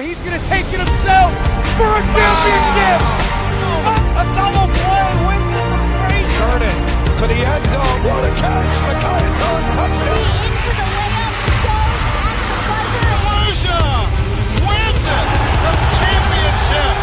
He's going to take it himself for a championship. A double play wins it for Frazier. Turn it to the end zone. What a catch. McKinnon touchdown. Into the layup goes at the buzzer. Elijah wins it. The championship.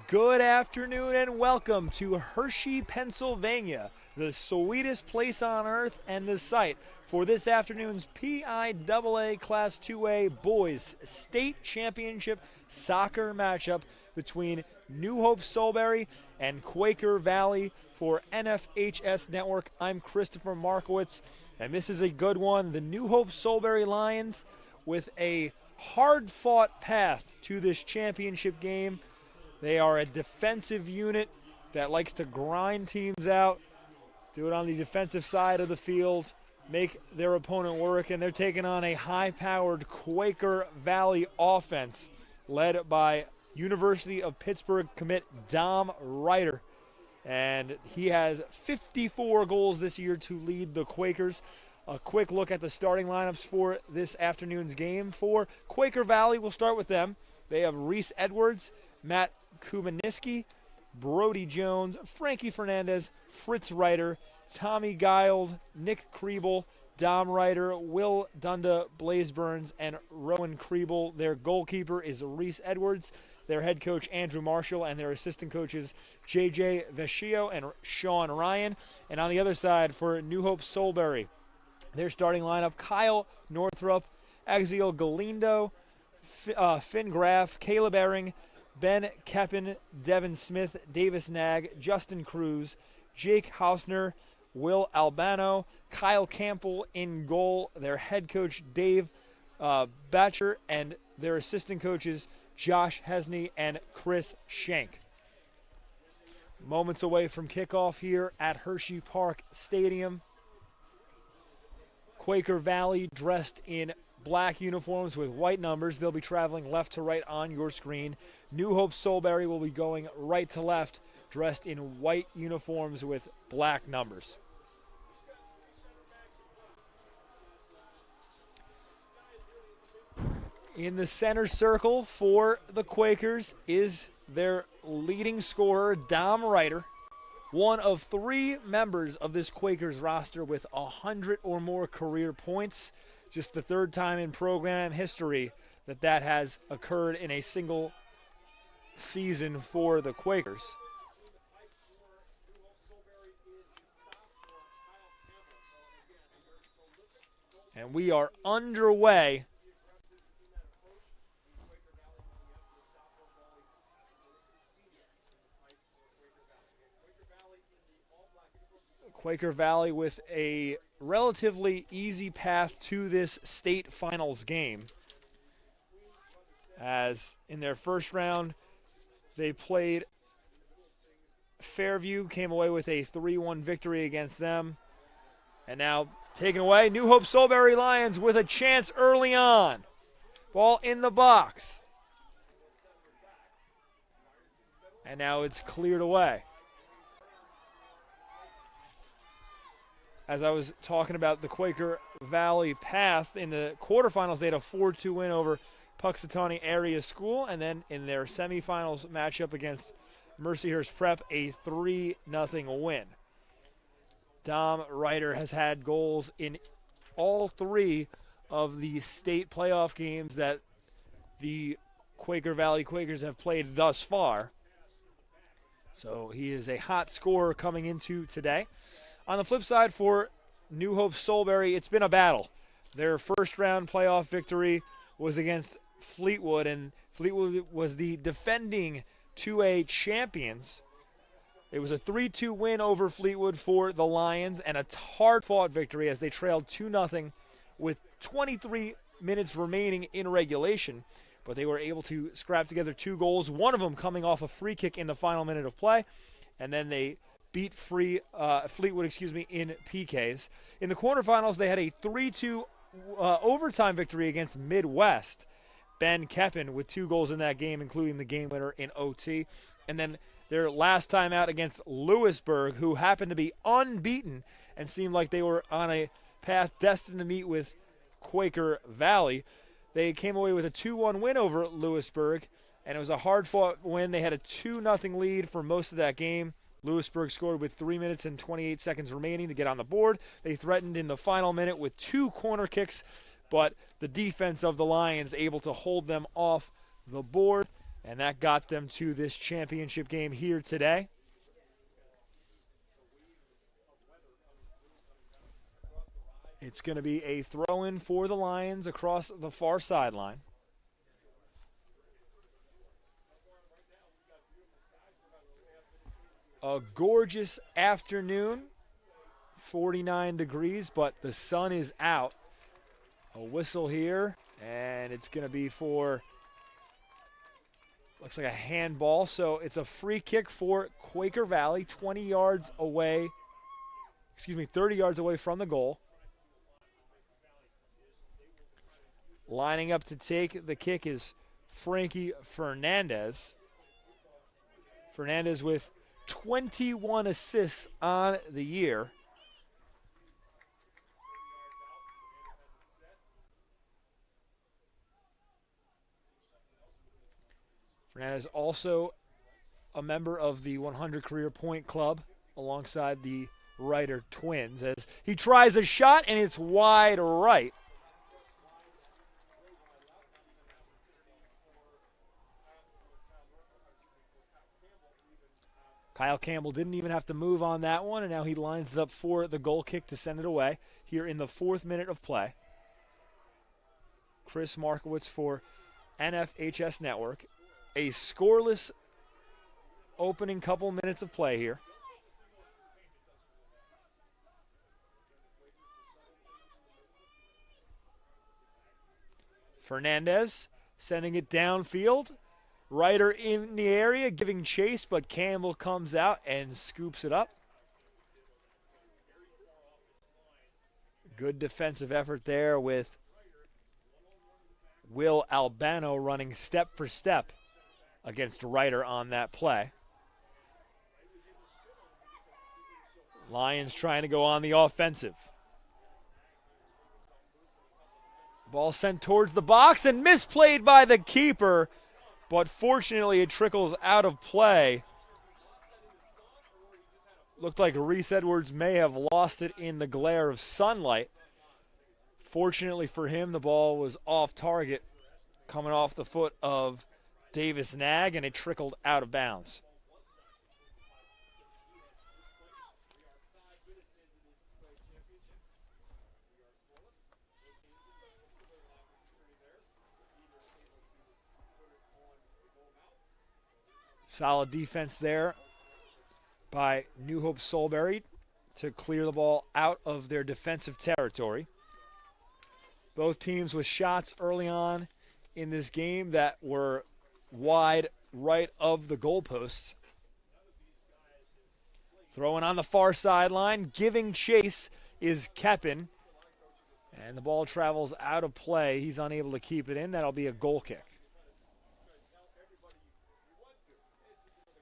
Good afternoon and welcome to Hershey, Pennsylvania, the sweetest place on earth and the site for this afternoon's PIAA Class 2A Boys State Championship soccer matchup between New Hope-Solebury and Quaker Valley for NFHS Network. I'm Christopher Markowitz, and this is a good one. The New Hope-Solebury Lions with a hard-fought path to this championship game. They are a defensive unit that likes to grind teams out, do it on the defensive side of the field, make their opponent work, and they're taking on a high-powered Quaker Valley offense led by University of Pittsburgh commit Dom Ryder. And he has 54 goals this year to lead the Quakers. A quick look at the starting lineups for this afternoon's game. For Quaker Valley, we'll start with them. They have Reese Edwards, Matt Kumaniski, Brody Jones, Frankie Fernandez, Fritz Ryder, Tommy Guild, Nick Kriebel, Dom Ryder, Will Dunda, Blaze Burns, and Rowan Kriebel. Their goalkeeper is Reese Edwards, their head coach Andrew Marshall, and their assistant coaches JJ Vecchio and Sean Ryan. And on the other side for New Hope-Solebury, their starting lineup, Kyle Northrup, Axiel Galindo, Finn Graff, Caleb Ehring, Ben Keppen, Devin Smith, Davis Nag, Justin Cruz, Jake Hausner, Will Albano, Kyle Campbell in goal, their head coach Dave Batcher, and their assistant coaches Josh Hesney and Chris Schenk. Moments away from kickoff here at Hershey Park Stadium. Quaker Valley dressed in black uniforms with white numbers. They'll be traveling left to right on your screen. New Hope-Solebury will be going right to left, dressed in white uniforms with black numbers. In the center circle for the Quakers is their leading scorer, Dom Ryder, one of three members of this Quakers roster with 100 or more career points. Just the third time in program history that has occurred in a single season for the Quakers. And we are underway. Quaker Valley with a relatively easy path to this state finals game, as in their first round they played Fairview, came away with a 3-1 victory against them, and now taken away. New Hope-Solebury Lions with a chance early on. Ball in the box, and now it's cleared away. As I was talking about the Quaker Valley path, in the quarterfinals, they had a 4-2 win over Puxatawney Area School, and then in their semifinals matchup against Mercyhurst Prep, a 3-0 win. Dom Ryder has had goals in all three of the state playoff games that the Quaker Valley Quakers have played thus far. So he is a hot scorer coming into today. On the flip side for New Hope-Solebury, it's been a battle. Their first round playoff victory was against Fleetwood, and Fleetwood was the defending 2A champions. It was a 3-2 win over Fleetwood for the Lions, and a hard-fought victory as they trailed 2-0 with 23 minutes remaining in regulation. But they were able to scrap together 2 goals, one of them coming off a free kick in the final minute of play, and then they beat Fleetwood in PKs. In the quarterfinals, they had a 3-2 overtime victory against Midwest. Ben Keppen with 2 goals in that game, including the game winner in OT. And then their last time out against Lewisburg, who happened to be unbeaten and seemed like they were on a path destined to meet with Quaker Valley. They came away with a 2-1 win over Lewisburg, and it was a hard-fought win. They had a 2-0 lead for most of that game. Lewisburg scored with 3 minutes and 28 seconds remaining to get on the board. They threatened in the final minute with 2 corner kicks, but the defense of the Lions able to hold them off the board, and that got them to this championship game here today. It's going to be a throw-in for the Lions across the far sideline. A gorgeous afternoon, 49 degrees, but the sun is out. A whistle here, and it's going to be for, looks like a handball. So it's a free kick for Quaker Valley, 30 yards away from the goal. Lining up to take the kick is Frankie Fernandez. Fernandez with 21 assists on the year. Fernandez also a member of the 100 Career Point Club alongside the Ryder twins as he tries a shot and it's wide right. Kyle Campbell didn't even have to move on that one, and now he lines it up for the goal kick to send it away here in the 4th minute of play. Chris Markowitz for NFHS Network. A scoreless opening couple minutes of play here. Fernandez sending it downfield. Ryder in the area giving chase, but Campbell comes out and scoops it up. Good defensive effort there with Will Albano running step for step against Ryder on that play. Lions trying to go on the offensive. Ball sent towards the box and misplayed by the keeper, but fortunately it trickles out of play. Looked like Reese Edwards may have lost it in the glare of sunlight. Fortunately for him, the ball was off target, coming off the foot of Davis Nag, and it trickled out of bounds. Solid defense there by New Hope-Solebury to clear the ball out of their defensive territory. Both teams with shots early on in this game that were wide right of the goalposts. Throwing on the far sideline, giving chase is Keppen. And the ball travels out of play. He's unable to keep it in. That'll be a goal kick.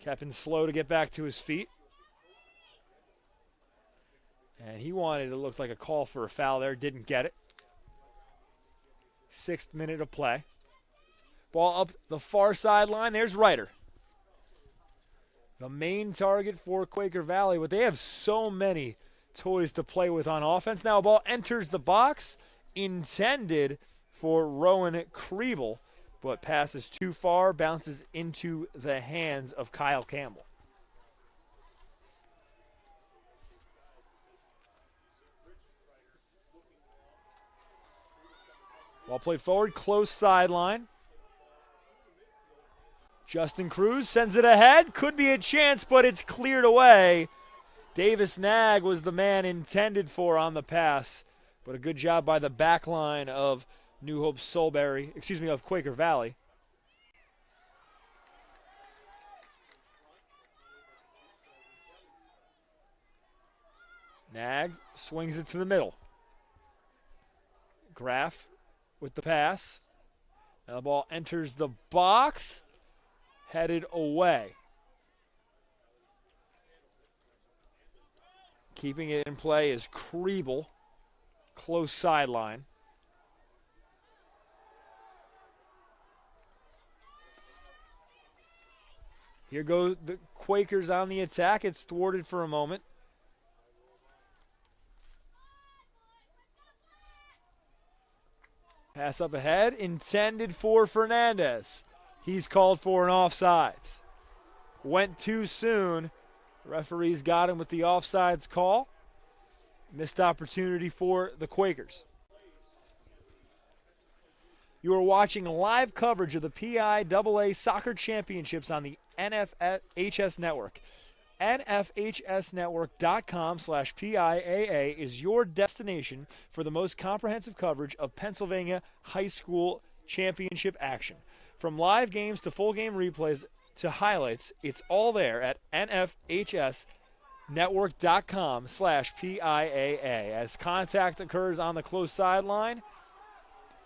Keppen slow to get back to his feet. And he wanted to look like a call for a foul there. Didn't get it. 6th minute of play. Ball up the far sideline. There's Ryder. The main target for Quaker Valley, but they have so many toys to play with on offense. Now a ball enters the box, intended for Rowan Kriebel, but passes too far, bounces into the hands of Kyle Campbell. Ball played forward, close sideline. Justin Cruz sends it ahead. Could be a chance, but it's cleared away. Davis Nag was the man intended for on the pass, but a good job by the back line of New Hope-Solebury, of Quaker Valley. Nag swings it to the middle. Graff with the pass. Now the ball enters the box, headed away. Keeping it in play is Kriebel, close sideline. Here go the Quakers on the attack. It's thwarted for a moment. Pass up ahead, intended for Fernandez. He's called for an offsides. Went too soon. Referees got him with the offsides call. Missed opportunity for the Quakers. You are watching live coverage of the PIAA Soccer Championships on the NFHS Network. NFHSnetwork.com/PIAA is your destination for the most comprehensive coverage of Pennsylvania high school championship action. From live games to full game replays to highlights, it's all there at NFHSnetwork.com/PIAA. As contact occurs on the close sideline,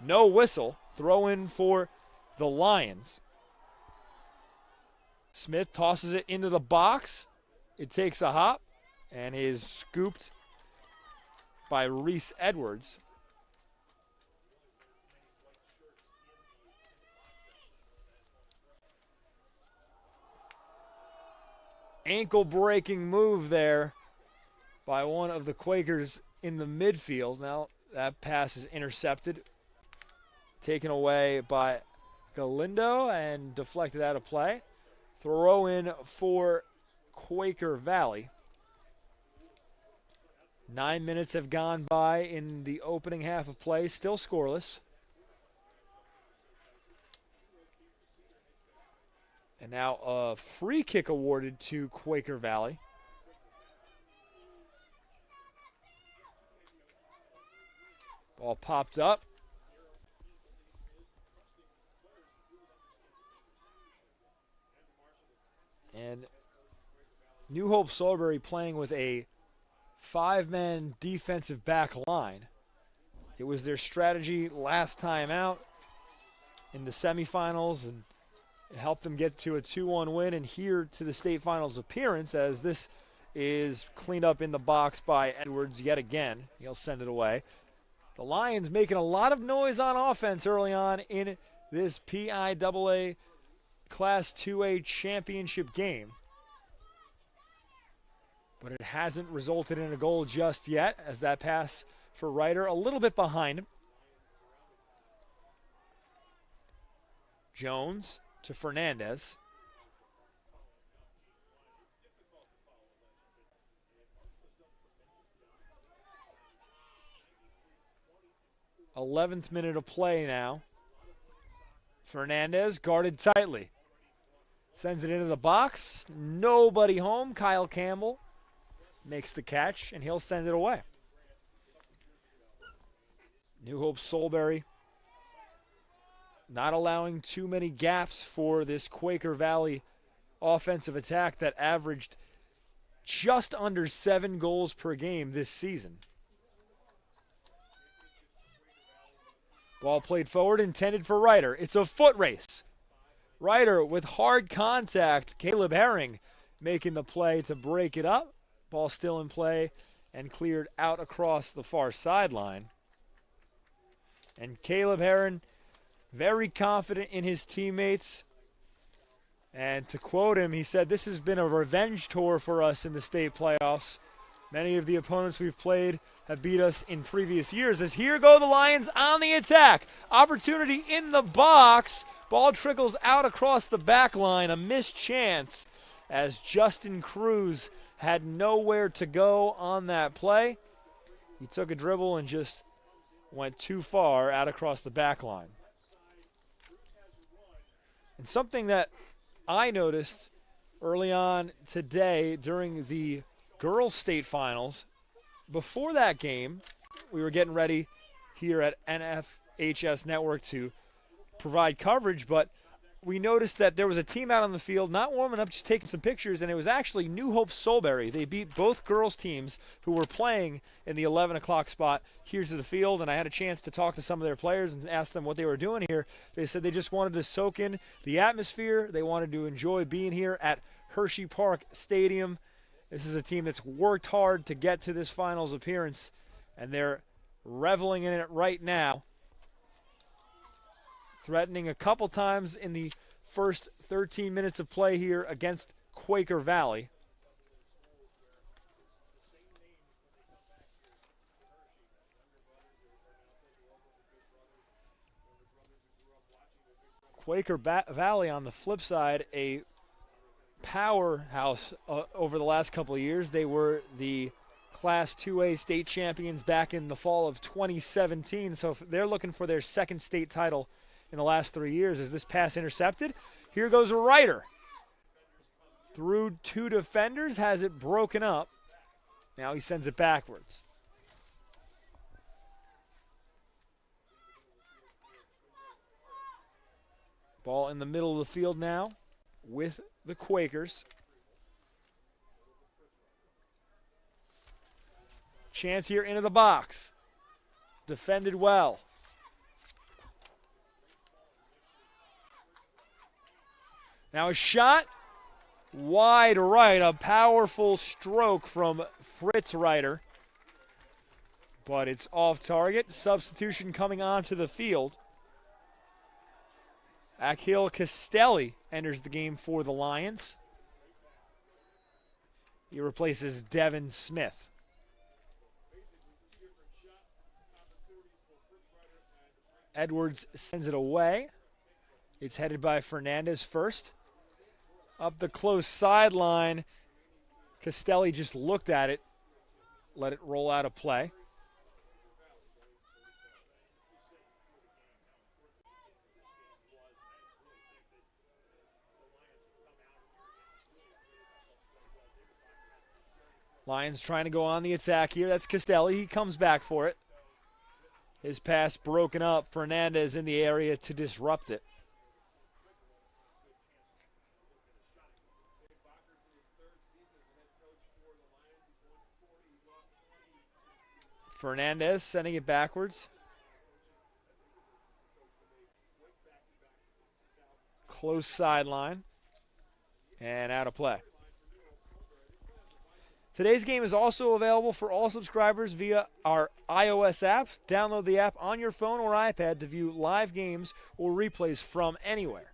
no whistle, throw in for the Lions. Smith tosses it into the box. It takes a hop and is scooped by Reese Edwards. Ankle-breaking move there by one of the Quakers in the midfield. Now that pass is intercepted, taken away by Galindo and deflected out of play. Throw in for Quaker Valley. 9 minutes have gone by in the opening half of play, still scoreless. And now a free kick awarded to Quaker Valley. Ball popped up. And New Hope-Solebury playing with a 5-man defensive back line. It was their strategy last time out in the semifinals, and it helped them get to a 2-1 win and here to the state finals appearance, as this is cleaned up in the box by Edwards yet again. He'll send it away. The Lions making a lot of noise on offense early on in this PIAA Class 2A championship game. But it hasn't resulted in a goal just yet, as that pass for Ryder a little bit behind him. Jones to Fernandez. Eleventh minute of play now. Fernandez guarded tightly. Sends it into the box. Nobody home. Kyle Campbell makes the catch, and he'll send it away. New Hope-Solebury not allowing too many gaps for this Quaker Valley offensive attack that averaged just under 7 goals per game this season. Ball played forward, intended for Ryder. It's a foot race. Ryder with hard contact. Caleb Herring making the play to break it up. Ball still in play and cleared out across the far sideline. And Caleb Herring, very confident in his teammates. And to quote him, he said, "This has been a revenge tour for us in the state playoffs. Many of the opponents we've played have beat us in previous years." As here go the Lions on the attack. Opportunity in the box. Ball trickles out across the back line. A missed chance as Justin Cruz had nowhere to go on that play. He took a dribble and just went too far out across the back line. And something that I noticed early on today during the girls' state finals, before that game, we were getting ready here at NFHS Network to provide coverage, but we noticed that there was a team out on the field not warming up, just taking some pictures, and it was actually New Hope-Solebury. They beat both girls' teams who were playing in the 11 o'clock spot here to the field, and I had a chance to talk to some of their players and ask them what they were doing here. They said they just wanted to soak in the atmosphere. They wanted to enjoy being here at Hershey Park Stadium, This is a team that's worked hard to get to this finals appearance, and they're reveling in it right now. Threatening a couple times in the first 13 minutes of play here against Quaker Valley. Quaker Valley, on the flip side, a powerhouse over the last couple of years. They were the Class 2A state champions back in the fall of 2017, so they're looking for their second state title in the last 3 years. As this pass intercepted, here goes Ryder. Through two defenders, has it broken up. Now he sends it backwards. Ball in the middle of the field now with the Quakers. Chance here into the box. Defended well. Now a shot wide right. A powerful stroke from Fritz Ryder. But it's off target. Substitution coming onto the field. Akhil Castelli enters the game for the Lions. He replaces Devin Smith. Edwards sends it away. It's headed by Fernandez first. Up the close sideline. Castelli just looked at it, let it roll out of play. Lions trying to go on the attack here. That's Castelli. He comes back for it. His pass broken up. Fernandez in the area to disrupt it. Fernandez sending it backwards. Close sideline. And out of play. Today's game is also available for all subscribers via our iOS app. Download the app on your phone or iPad to view live games or replays from anywhere.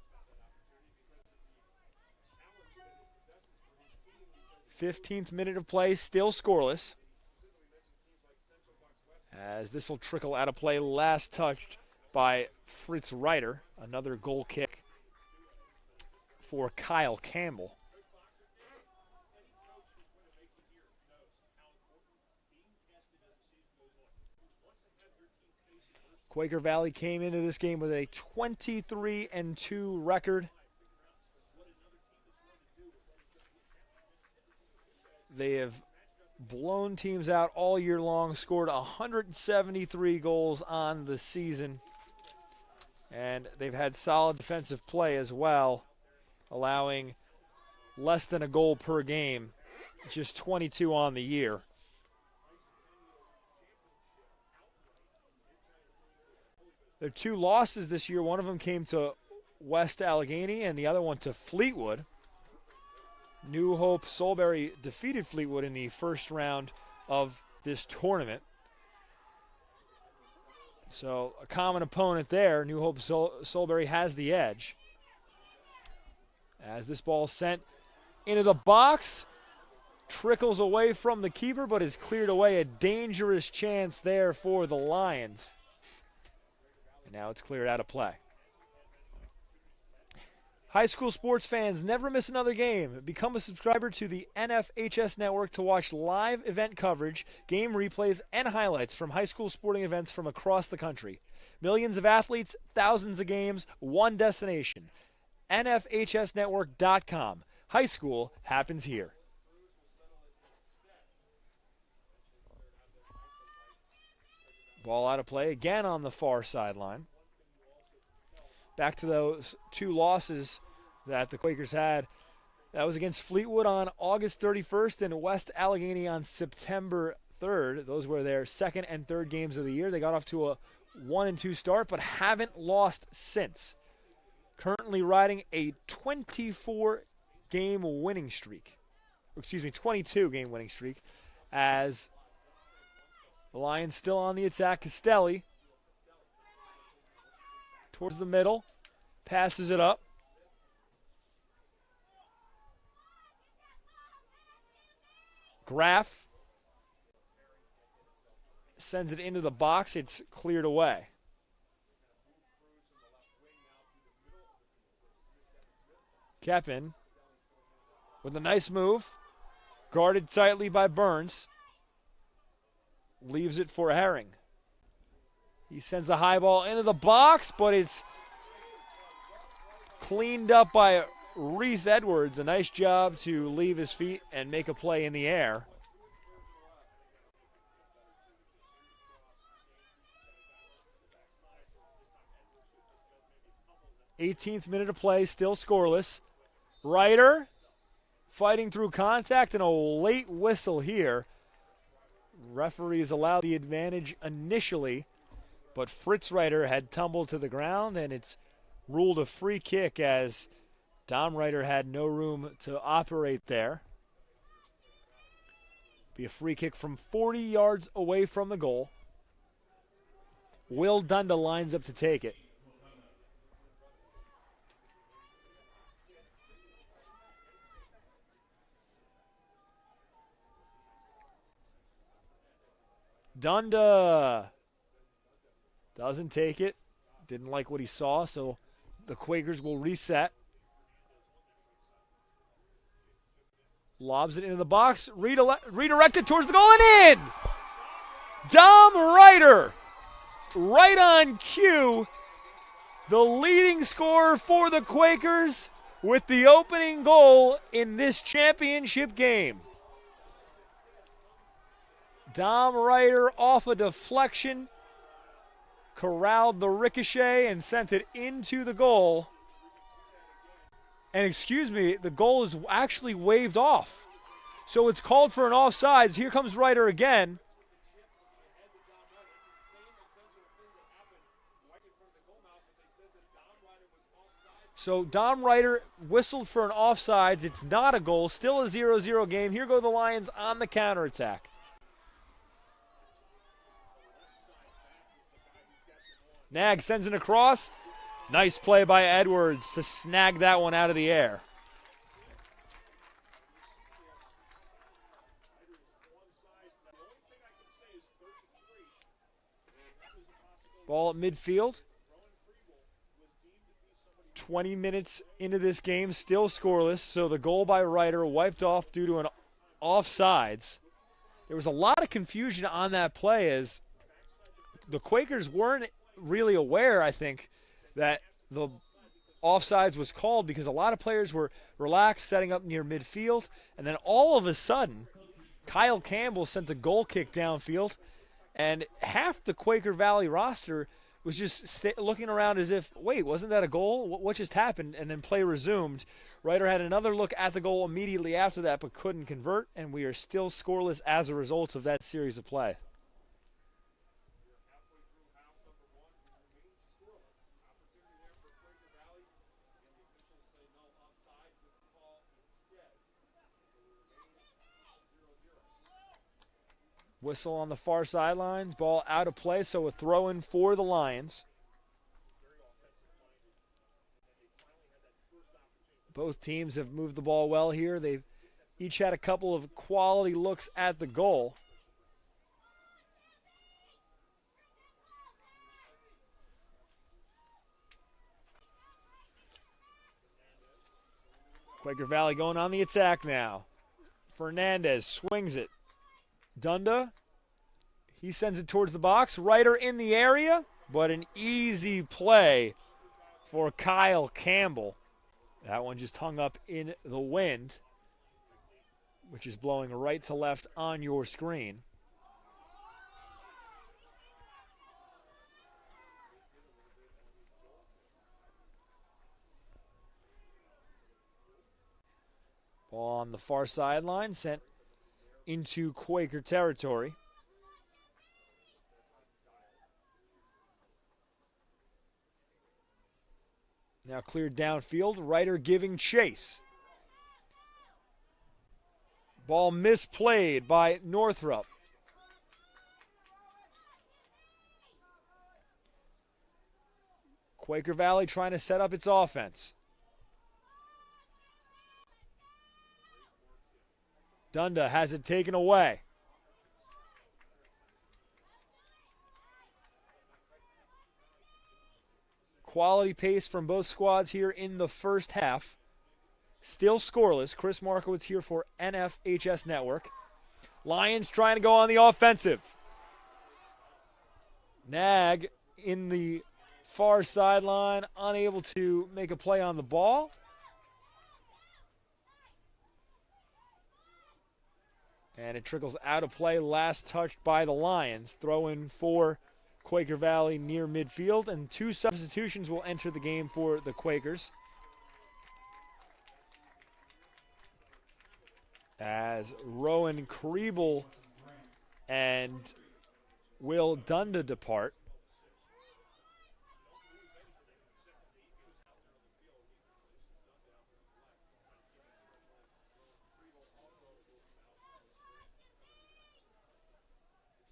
15th minute of play, still scoreless. As this will trickle out of play, last touched by Fritz Ryder. Another goal kick for Kyle Campbell. Quaker Valley came into this game with a 23-2 record. They have blown teams out all year long, scored 173 goals on the season. And they've had solid defensive play as well, allowing less than a goal per game, just 22 on the year. Their two losses this year, one of them came to West Allegheny and the other one to Fleetwood. New Hope-Solebury defeated Fleetwood in the first round of this tournament. So a common opponent there. New Hope-Solebury has the edge. As this ball sent into the box, trickles away from the keeper but is cleared away. A dangerous chance there for the Lions. And now it's cleared out of play. High school sports fans, never miss another game. Become a subscriber to the NFHS network to watch live event coverage, game replays, and highlights from high school sporting events from across the country. Millions of athletes, thousands of games, one destination. NFHSnetwork.com. High school happens here. Ball out of play again on the far sideline. Back to those two losses that the Quakers had. That was against Fleetwood on August 31st and West Allegheny on September 3rd. Those were their second and third games of the year. They got off to a 1-2 start, but haven't lost since. Currently riding a 24-game winning streak. 22 game winning streak, as the Lions still on the attack. Castelli towards the middle, passes it up. Graff sends it into the box. It's cleared away. Keppen with a nice move, guarded tightly by Burns. Leaves it for Herring. He sends a high ball into the box, but it's cleaned up by Reese Edwards. A nice job to leave his feet and make a play in the air. '18th minute of play, still scoreless. Ryder fighting through contact and a late whistle here. Referees allowed the advantage initially, but Fritz Ryder had tumbled to the ground, and it's ruled a free kick as Dom Ryder had no room to operate there. Be a free kick from 40 yards away from the goal. Will Dunda lines up to take it. Dunda doesn't take it. Didn't like what he saw, so the Quakers will reset. Lobs it into the box, redirected towards the goal and in! Dom Ryder, right on cue, the leading scorer for the Quakers with the opening goal in this championship game. Dom Ryder off a deflection, corralled the ricochet and sent it into the goal. And excuse me, the goal is actually waved off. So it's called for an offsides. Here comes Ryder again. So Dom Ryder whistled for an offsides. It's not a goal, still a 0-0 game. Here go the Lions on the counterattack. Nag sends it across. Nice play by Edwards to snag that one out of the air. Ball at midfield. 20 minutes into this game, still scoreless, so the goal by Ryder wiped off due to an offsides. There was a lot of confusion on that play as the Quakers weren't really aware, I think, that the offsides was called because a lot of players were relaxed, setting up near midfield, and then all of a sudden, Kyle Campbell sent a goal kick downfield, and half the Quaker Valley roster was just looking around as if, wait, wasn't that a goal? What just happened? And then play resumed. Ryder had another look at the goal immediately after that, but couldn't convert, and we are still scoreless as a result of that series of play. Whistle on the far sidelines, ball out of play, so a throw-in for the Lions. Both teams have moved the ball well here. They've each had a couple of quality looks at the goal. Quaker Valley going on the attack now. Fernandez swings it. Dunda, he sends it towards the box. Ryder in the area, but an easy play for Kyle Campbell. That one just hung up in the wind, which is blowing right to left on your screen. Ball on the far sideline, sent into Quaker territory. Now cleared downfield, Ryder giving chase. Ball misplayed by Northrop. Quaker Valley trying to set up its offense. Dunda has it taken away. Quality pace from both squads here in the first half. Still scoreless. Chris Markowitz here for NFHS Network. Lions trying to go on the offensive. Nag in the far sideline, unable to make a play on the ball. And it trickles out of play, last touched by the Lions. Throw in for Quaker Valley near midfield, and 2 substitutions will enter the game for the Quakers. As Rowan Kriebel and Will Dunda depart.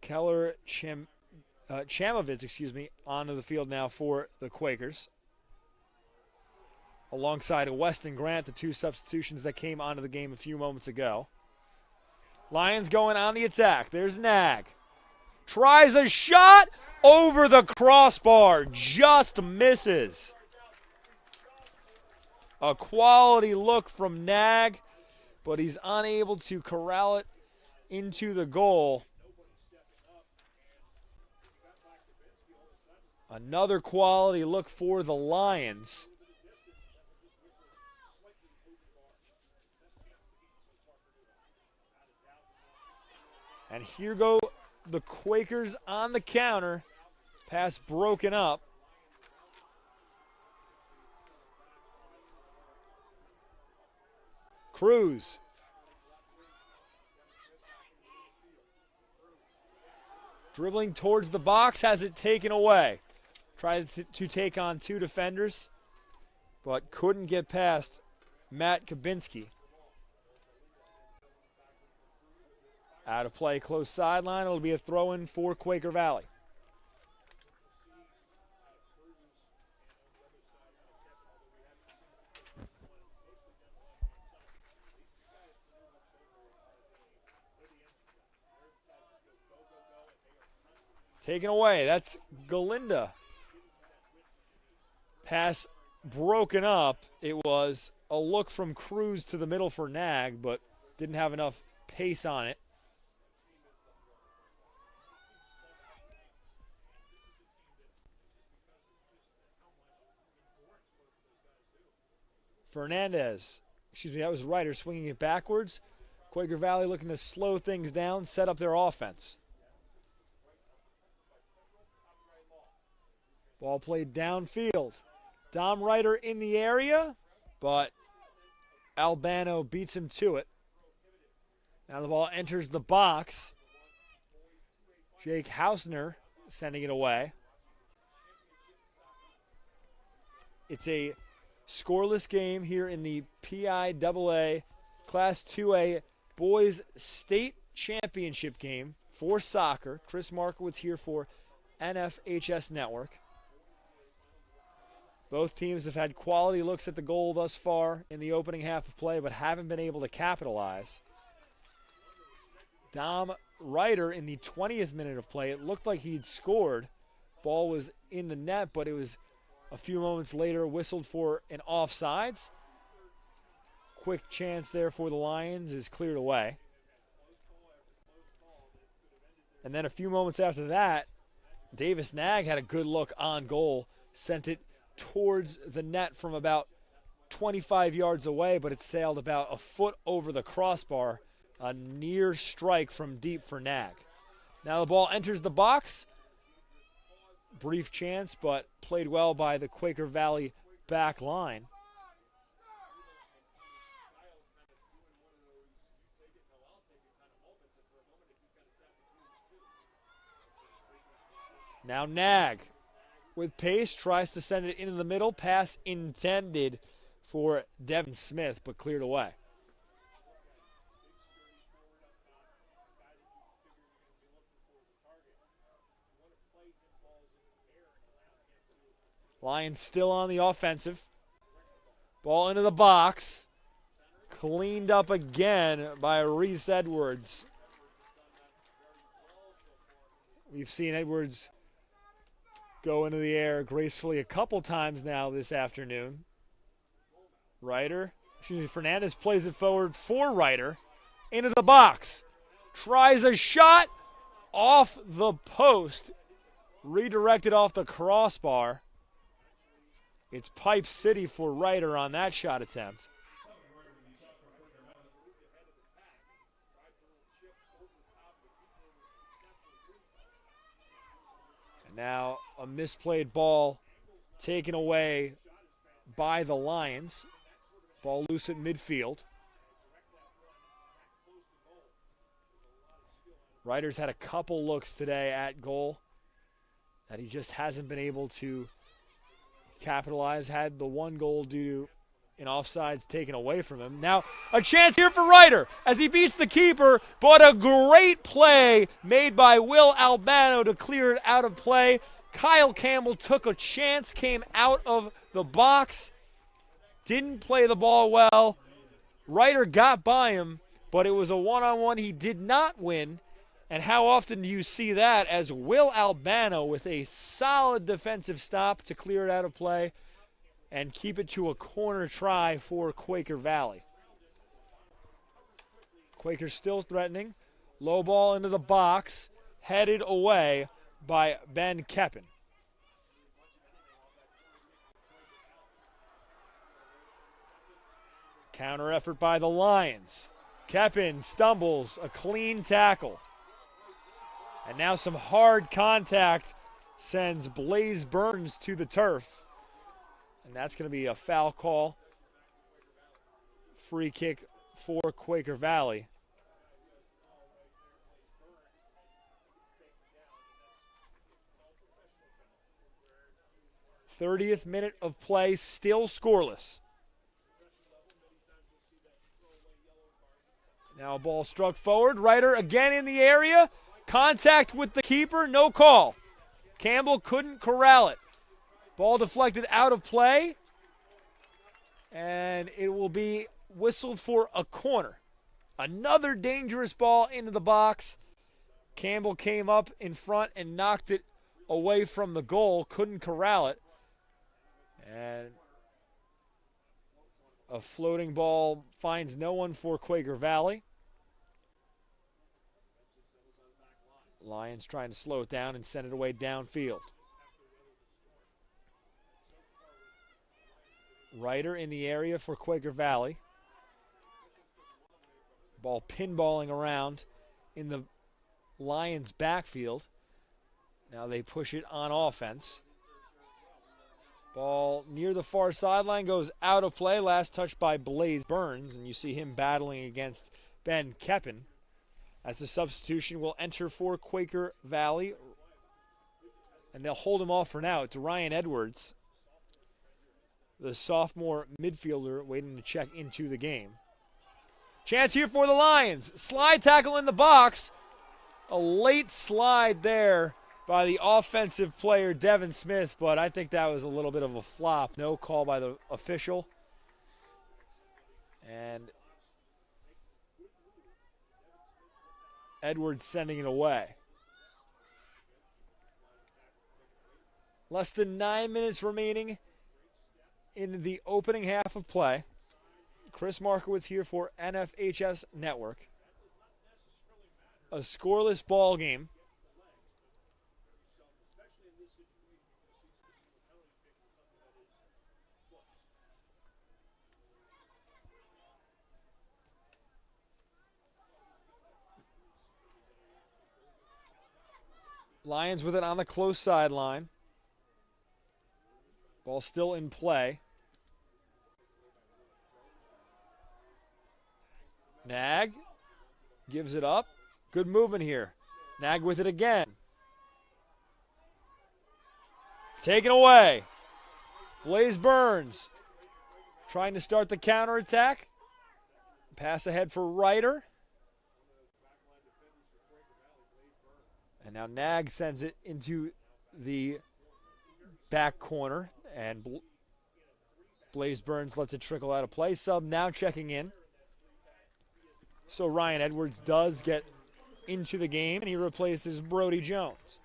Keller Chamovitz, onto the field now for the Quakers. Alongside Weston Grant, the 2 substitutions that came onto the game a few moments ago. Lions going on the attack. There's Nag. Tries a shot over the crossbar. Just misses. A quality look from Nag, but he's unable to corral it into the goal. Another quality look for the Lions. And here go the Quakers on the counter. Pass broken up. Cruz. Dribbling towards the box, has it taken away. Tried to take on 2 defenders, but couldn't get past Matt Kabinski. Out of play, close sideline. It'll be a throw-in for Quaker Valley. Taken away. That's Galinda. Pass broken up. It was a look from Cruz to the middle for Nag, but didn't have enough pace on it. Fernandez, that was Ryder swinging it backwards. Quaker Valley looking to slow things down, set up their offense. Ball played downfield. Dom Ryder in the area, but Albano beats him to it. Now the ball enters the box. Jake Hausner sending it away. It's a scoreless game here in the PIAA Class 2A Boys State Championship game for soccer. Chris Markowitz here for NFHS Network. Both teams have had quality looks at the goal thus far in the opening half of play, but haven't been able to capitalize. Dom Ryder in the 20th minute of play, it looked like he'd scored. Ball was in the net, but it was a few moments later whistled for an offsides. Quick chance there for the Lions is cleared away. And then a few moments after that, Davis Nag had a good look on goal, sent it towards the net from about 25 yards away, but it sailed about a foot over the crossbar. A near strike from deep for Nag. Now the ball enters the box. Brief chance, but played well by the Quaker Valley back line. Now Nag with pace tries to send it into the middle. Pass intended for Devin Smith, but cleared away. Lions still on the offensive. Ball into the box. Cleaned up again by Reese Edwards. We've seen Edwards go into the air gracefully a couple times now this afternoon. Fernandez plays it forward for Ryder. Into the box. Tries a shot off the post. Redirected off the crossbar. It's Pipe City for Ryder on that shot attempt. And now a misplayed ball taken away by the Lions. Ball loose at midfield. Ryder's had a couple looks today at goal that he just hasn't been able to capitalize. Had the one goal due to an offsides taken away from him. Now a chance here for Ryder as he beats the keeper, but a great play made by Will Albano to clear it out of play. Kyle Campbell took a chance, came out of the box, didn't play the ball well. Ryder got by him, but it was a one-on-one he did not win. And how often do you see that as Will Albano with a solid defensive stop to clear it out of play and keep it to a corner try for Quaker Valley. Quaker still threatening. Low ball into the box, headed away by Ben Keppen. Counter effort by the Lions. Keppen stumbles, a clean tackle. And now some hard contact sends Blaze Burns to the turf. And that's going to be a foul call. Free kick for Quaker Valley. '30th minute of play, still scoreless. Now a ball struck forward. Ryder again in the area. Contact with the keeper, no call. Campbell couldn't corral it. Ball deflected out of play. And it will be whistled for a corner. Another dangerous ball into the box. Campbell came up in front and knocked it away from the goal. Couldn't corral it. And a floating ball finds no one for Quaker Valley. Lions trying to slow it down and send it away downfield. Ryder in the area for Quaker Valley. Ball pinballing around in the Lions' backfield. Now they push it on offense. Ball near the far sideline goes out of play. Last touch by Blaze Burns, and you see him battling against Ben Keppen. As the substitution will enter for Quaker Valley. And they'll hold him off for now. It's Ryan Edwards, the sophomore midfielder, waiting to check into the game. Chance here for the Lions. Slide tackle in the box. A late slide there by the offensive player, Devin Smith, but I think that was a little bit of a flop. No call by the official. And Edwards sending it away. Less than 9 minutes remaining in the opening half of play. Chris Markowitz here for NFHS Network. A scoreless ball game. Lions with it on the close sideline. Ball still in play. Nag gives it up. Good movement here. Nag with it again. Taken away. Blaze Burns trying to start the counterattack. Pass ahead for Ryder. And now Nag sends it into the back corner And Blaze Burns lets it trickle out of play. Sub now checking in. So Ryan Edwards does get into the game, and he replaces Brody Jones.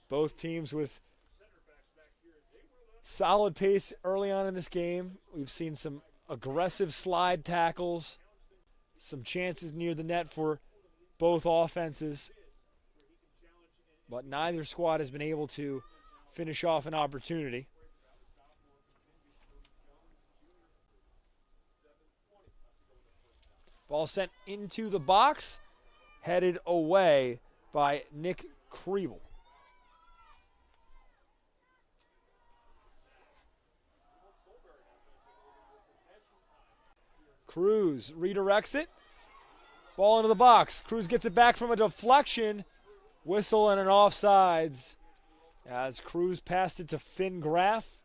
Both teams with solid pace early on in this game. We've seen some aggressive slide tackles, some chances near the net for both offenses, but neither squad has been able to finish off an opportunity. Ball sent into the box, headed away by Nick Kriebel. Cruz redirects it. Ball into the box. Cruz gets it back from a deflection. Whistle and an offsides as Cruz passed it to Finn Graff.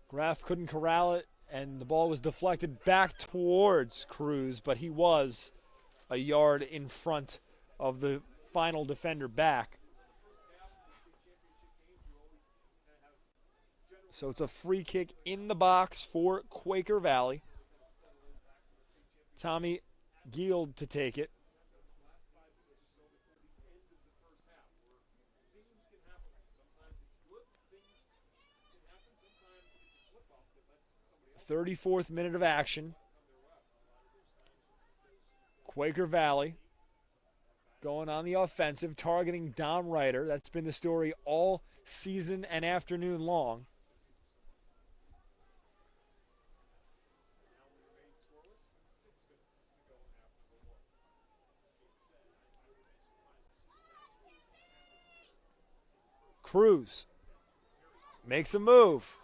Graff couldn't corral it, and the ball was deflected back towards Cruz, but he was a yard in front of the final defender back. So it's a free kick in the box for Quaker Valley. Tommy Gield to take it. "34th minute of action. Quaker Valley going on the offensive, targeting Dom Ryder. That's been the story all season and afternoon long. Cruz makes a move.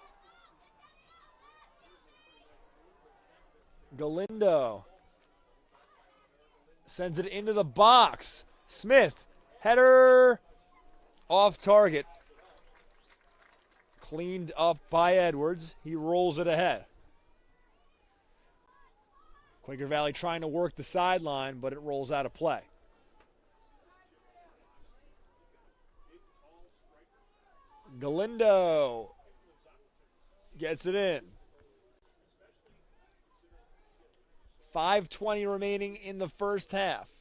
Galindo sends it into the box. Smith, header off target. Cleaned up by Edwards. He rolls it ahead. Quaker Valley trying to work the sideline, but it rolls out of play. Galindo gets it in. 5:20 remaining in the first half.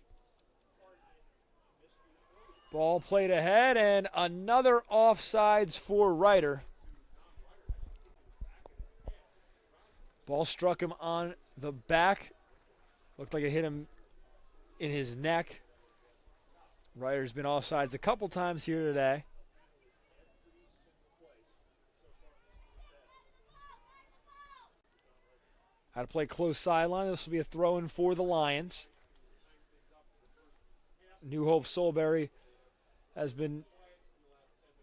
Ball played ahead, and another offsides for Ryder. Ball struck him on the back. Looked like it hit him in his neck. Ryder's been offsides a couple times here today. How to play close sideline. This will be a throw-in for the Lions. New Hope-Solebury has been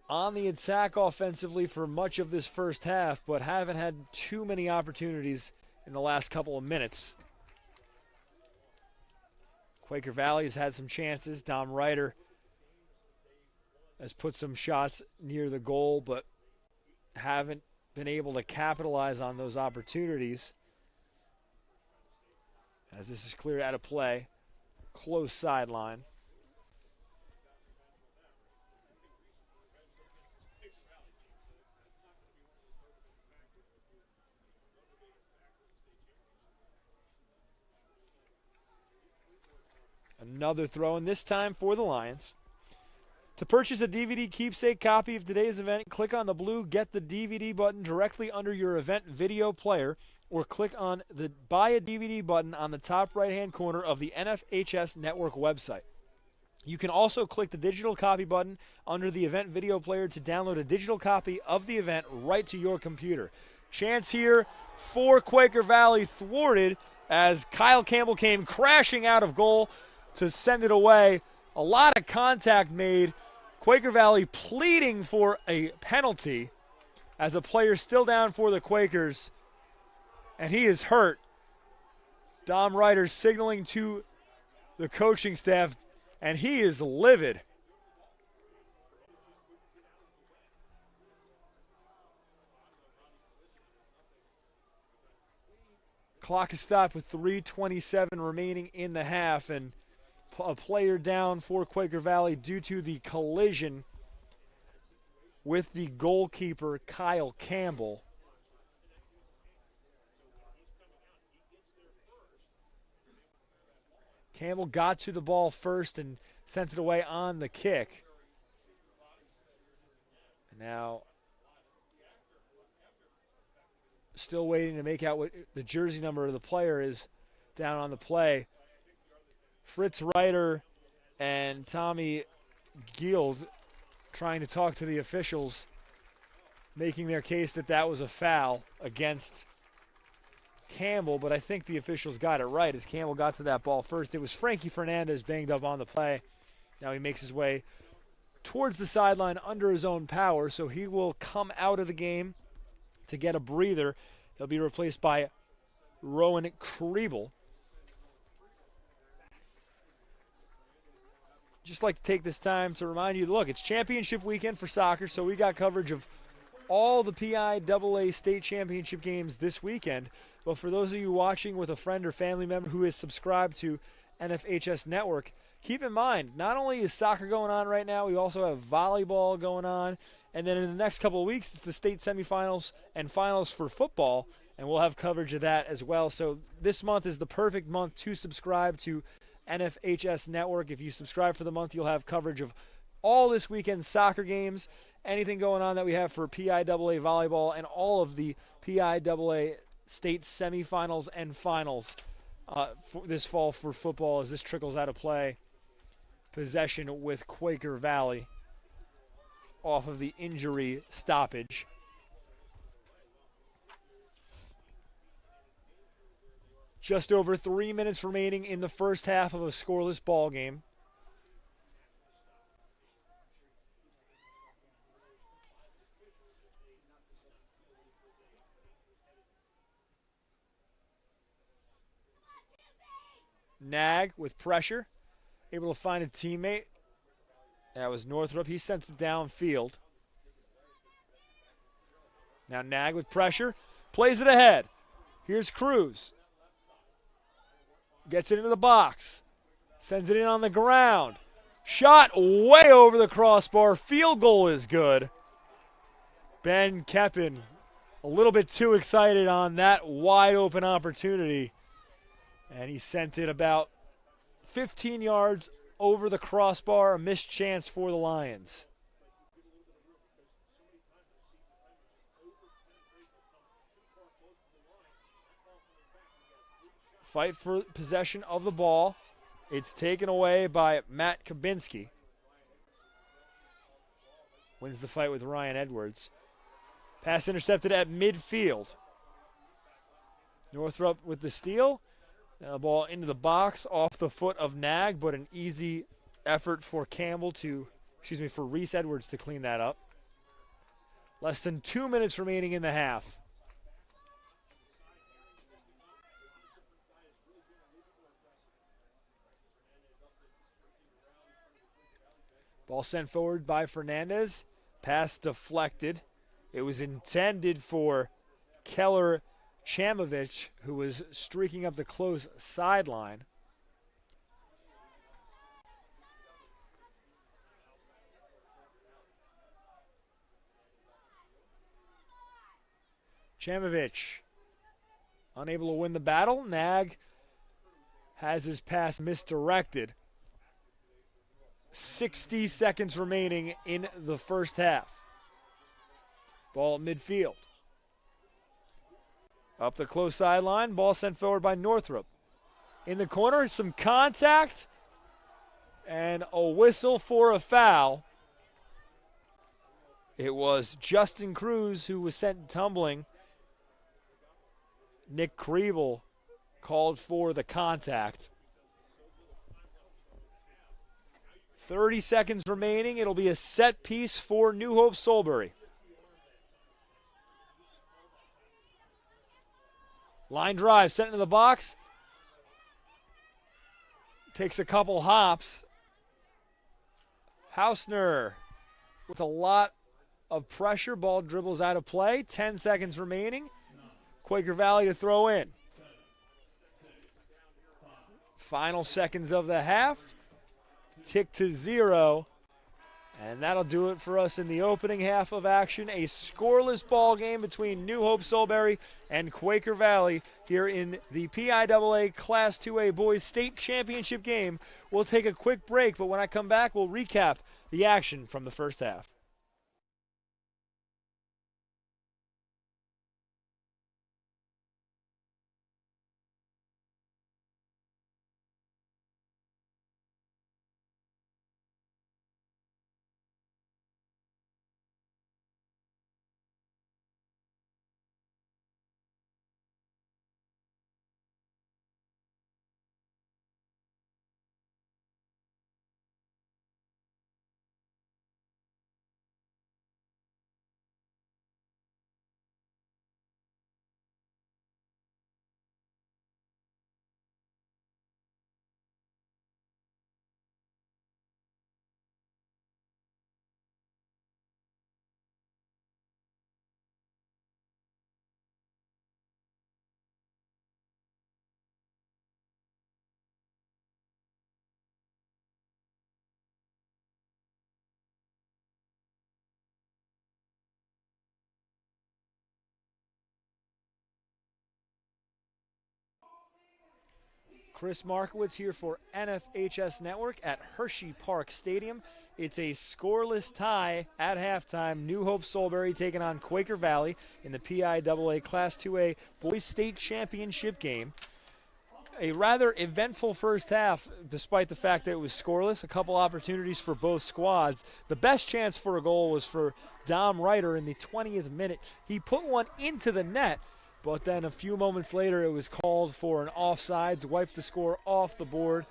on the attack offensively for much of this first half, but haven't had too many opportunities in the last couple of minutes. Quaker Valley has had some chances. Dom Ryder has put some shots near the goal, but haven't been able to capitalize on those opportunities. As this is cleared out of play, close sideline. Another throw, and this time for the Lions. To purchase a DVD keepsake copy of today's event, click on the blue Get the DVD button directly under your event video player, or click on the Buy a DVD button on the top right-hand corner of the NFHS Network website. You can also click the digital copy button under the event video player to download a digital copy of the event right to your computer. Chance here for Quaker Valley thwarted as Kyle Campbell came crashing out of goal to send it away. A lot of contact made. Quaker Valley pleading for a penalty as a player still down for the Quakers. And he is hurt. Dom Ryder signaling to the coaching staff, and he is livid. Clock is stopped with 3:27 remaining in the half, and a player down for Quaker Valley due to the collision with the goalkeeper, Kyle Campbell. Campbell got to the ball first and sent it away on the kick. And now still waiting to make out what the jersey number of the player is down on the play. Fritz Reiter and Tommy Gield trying to talk to the officials, making their case that that was a foul against Campbell, but I think the officials got it right as Campbell got to that ball first. It was Frankie Fernandez banged up on the play. Now he makes his way towards the sideline under his own power, so he will come out of the game to get a breather. He'll be replaced by Rowan Kriebel. Just like to take this time to remind you, look, it's championship weekend for soccer, so we got coverage of all the PIAA state championship games this weekend. But for those of you watching with a friend or family member who is subscribed to NFHS Network, keep in mind, not only is soccer going on right now, we also have volleyball going on. And then in the next couple of weeks, it's the state semifinals and finals for football, and we'll have coverage of that as well. So this month is the perfect month to subscribe to NFHS Network. If you subscribe for the month, you'll have coverage of all this weekend's soccer games, anything going on that we have for PIAA volleyball, and all of the PIAA state semifinals and finals for this fall for football as this trickles out of play. Possession with Quaker Valley off of the injury stoppage. Just over 3 minutes remaining in the first half of a scoreless ball game. Nag with pressure, able to find a teammate. That was Northrup. He sends it downfield. Now Nag with pressure, plays it ahead. Here's Cruz. Gets it into the box, sends it in on the ground. Shot way over the crossbar. Field goal is good. Ben Keppen a little bit too excited on that wide open opportunity. And he sent it about 15 yards over the crossbar, a missed chance for the Lions. Fight for possession of the ball. It's taken away by Matt Kabinski. Wins the fight with Ryan Edwards. Pass intercepted at midfield. Northrup with the steal. Now the ball into the box off the foot of Nag, but an easy effort for for Reese Edwards to clean that up. Less than 2 minutes remaining in the half. Ball sent forward by Fernandez. Pass deflected. It was intended for Keller Chamovich, who was streaking up the close sideline. Chamovich unable to win the battle. Nag has his pass misdirected. 60 seconds remaining in the first half. Ball at midfield. Up the close sideline. Ball sent forward by Northrup. In the corner, some contact. And a whistle for a foul. It was Justin Cruz who was sent tumbling. Nick Kriebel called for the contact. 30 seconds remaining. It'll be a set piece for New Hope-Solebury. Line drive sent into the box. Takes a couple hops. Hausner with a lot of pressure. Ball dribbles out of play. 10 seconds remaining. Quaker Valley to throw in. Final seconds of the half. Tick to 0. And that'll do it for us in the opening half of action. A scoreless ball game between New Hope-Solebury and Quaker Valley here in the PIAA Class 2A Boys State Championship game. We'll take a quick break, but when I come back, we'll recap the action from the first half. Chris Markowitz here for NFHS Network at Hershey Park Stadium. It's a scoreless tie at halftime. New Hope-Solebury taking on Quaker Valley in the PIAA Class 2A Boys State Championship game. A rather eventful first half, despite the fact that it was scoreless. A couple opportunities for both squads. The best chance for a goal was for Dom Reiter in the 20th minute. He put one into the net, but then a few moments later it was called for an offsides, wiped the score off the board.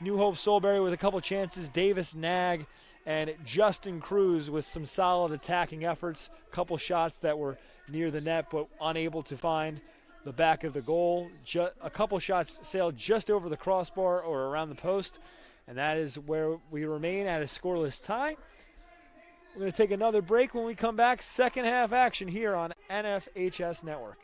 New Hope-Solebury with a couple chances, Davis Nag and Justin Cruz with some solid attacking efforts. A couple shots that were near the net but unable to find the back of the goal. A couple shots sailed just over the crossbar or around the post, and that is where we remain at a scoreless tie. We're going to take another break. When we come back, second half action here on NFHS Network.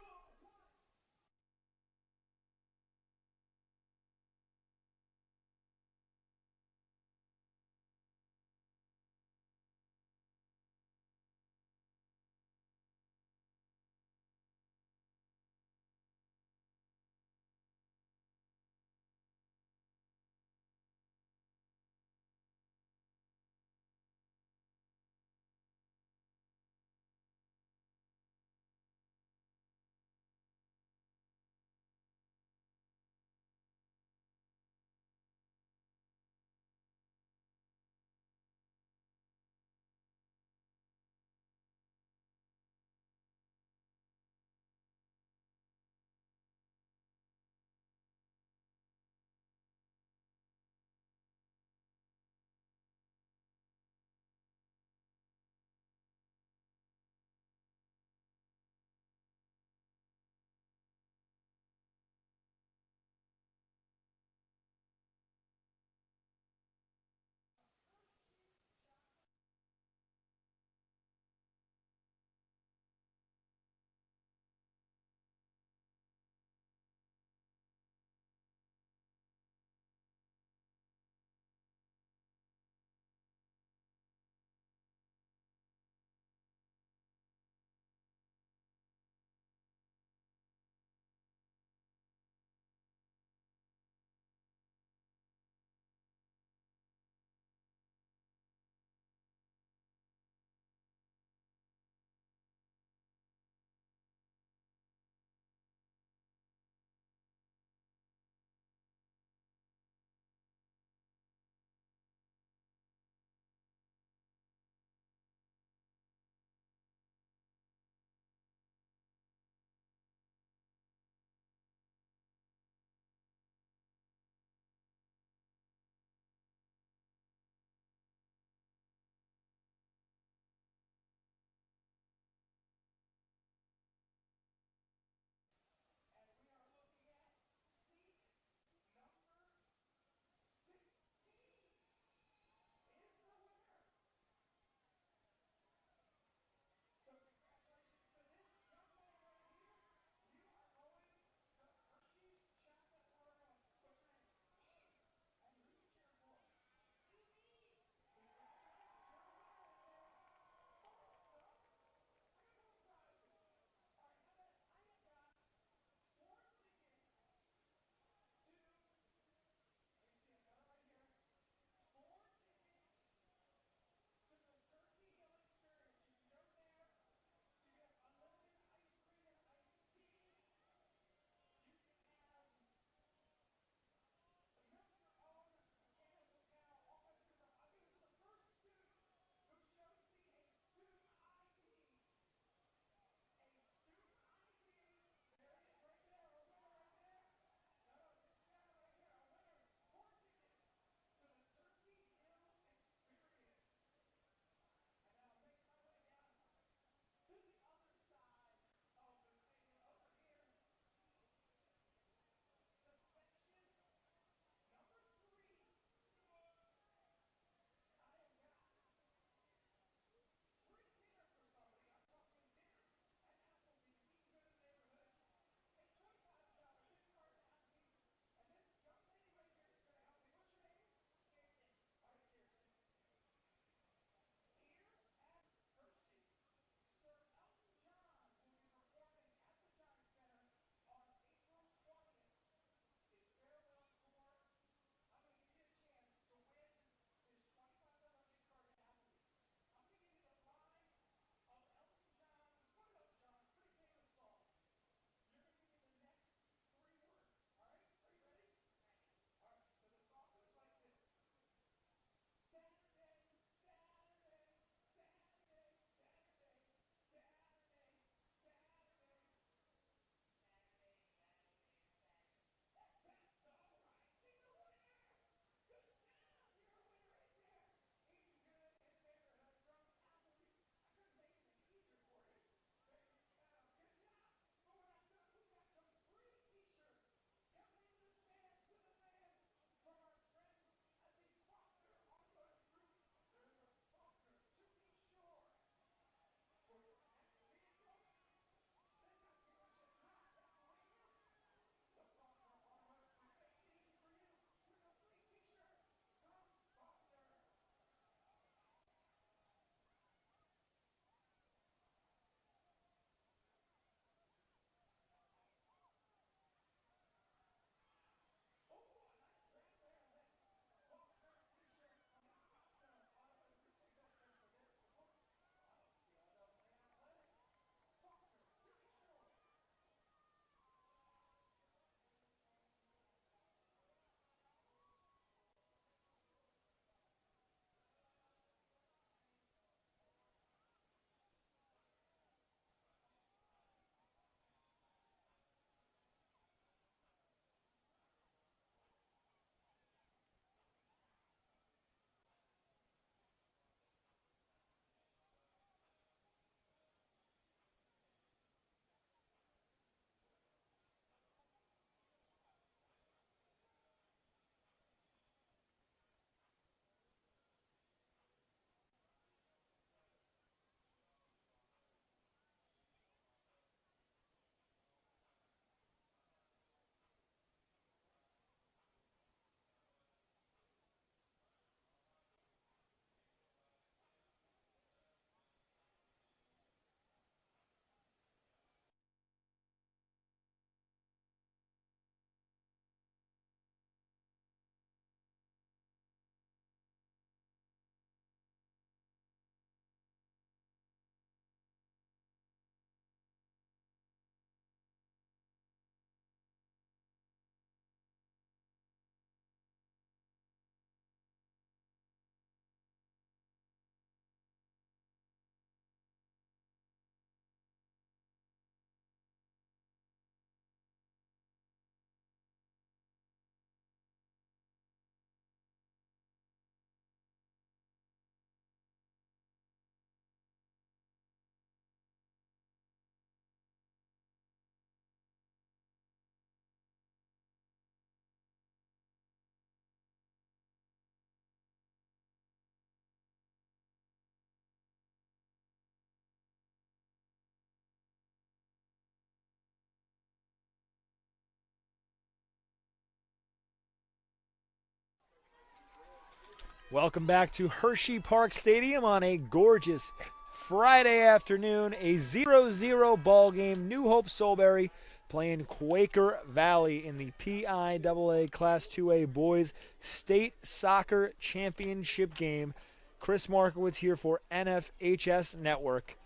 Welcome back to Hershey Park Stadium on a gorgeous Friday afternoon. A 0-0 ball game. New Hope-Solebury playing Quaker Valley in the PIAA Class 2A Boys State Soccer Championship game. Chris Markowitz here for NFHS Network.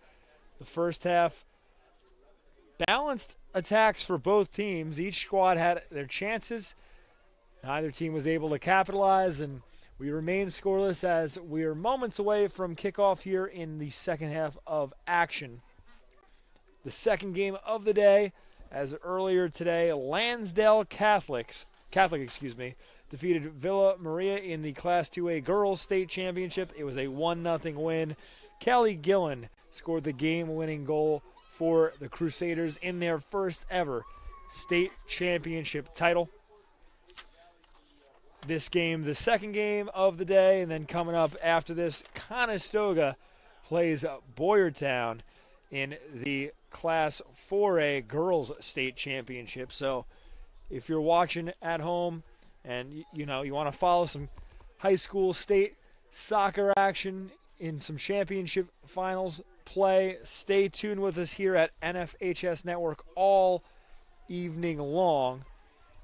The first half, balanced attacks for both teams. Each squad had their chances. Neither team was able to capitalize, and we remain scoreless as we are moments away from kickoff here in the second half of action. The second game of the day, as earlier today, Lansdale Catholic defeated Villa Maria in the Class 2A Girls State Championship. It was a 1-0 win. Kelly Gillen scored the game-winning goal for the Crusaders in their first ever state championship title. This game, the second game of the day, and then coming up after this, Conestoga plays Boyertown in the Class 4A Girls State Championship. So if you're watching at home and you want to follow some high school state soccer action in some championship finals play, stay tuned with us here at NFHS Network all evening long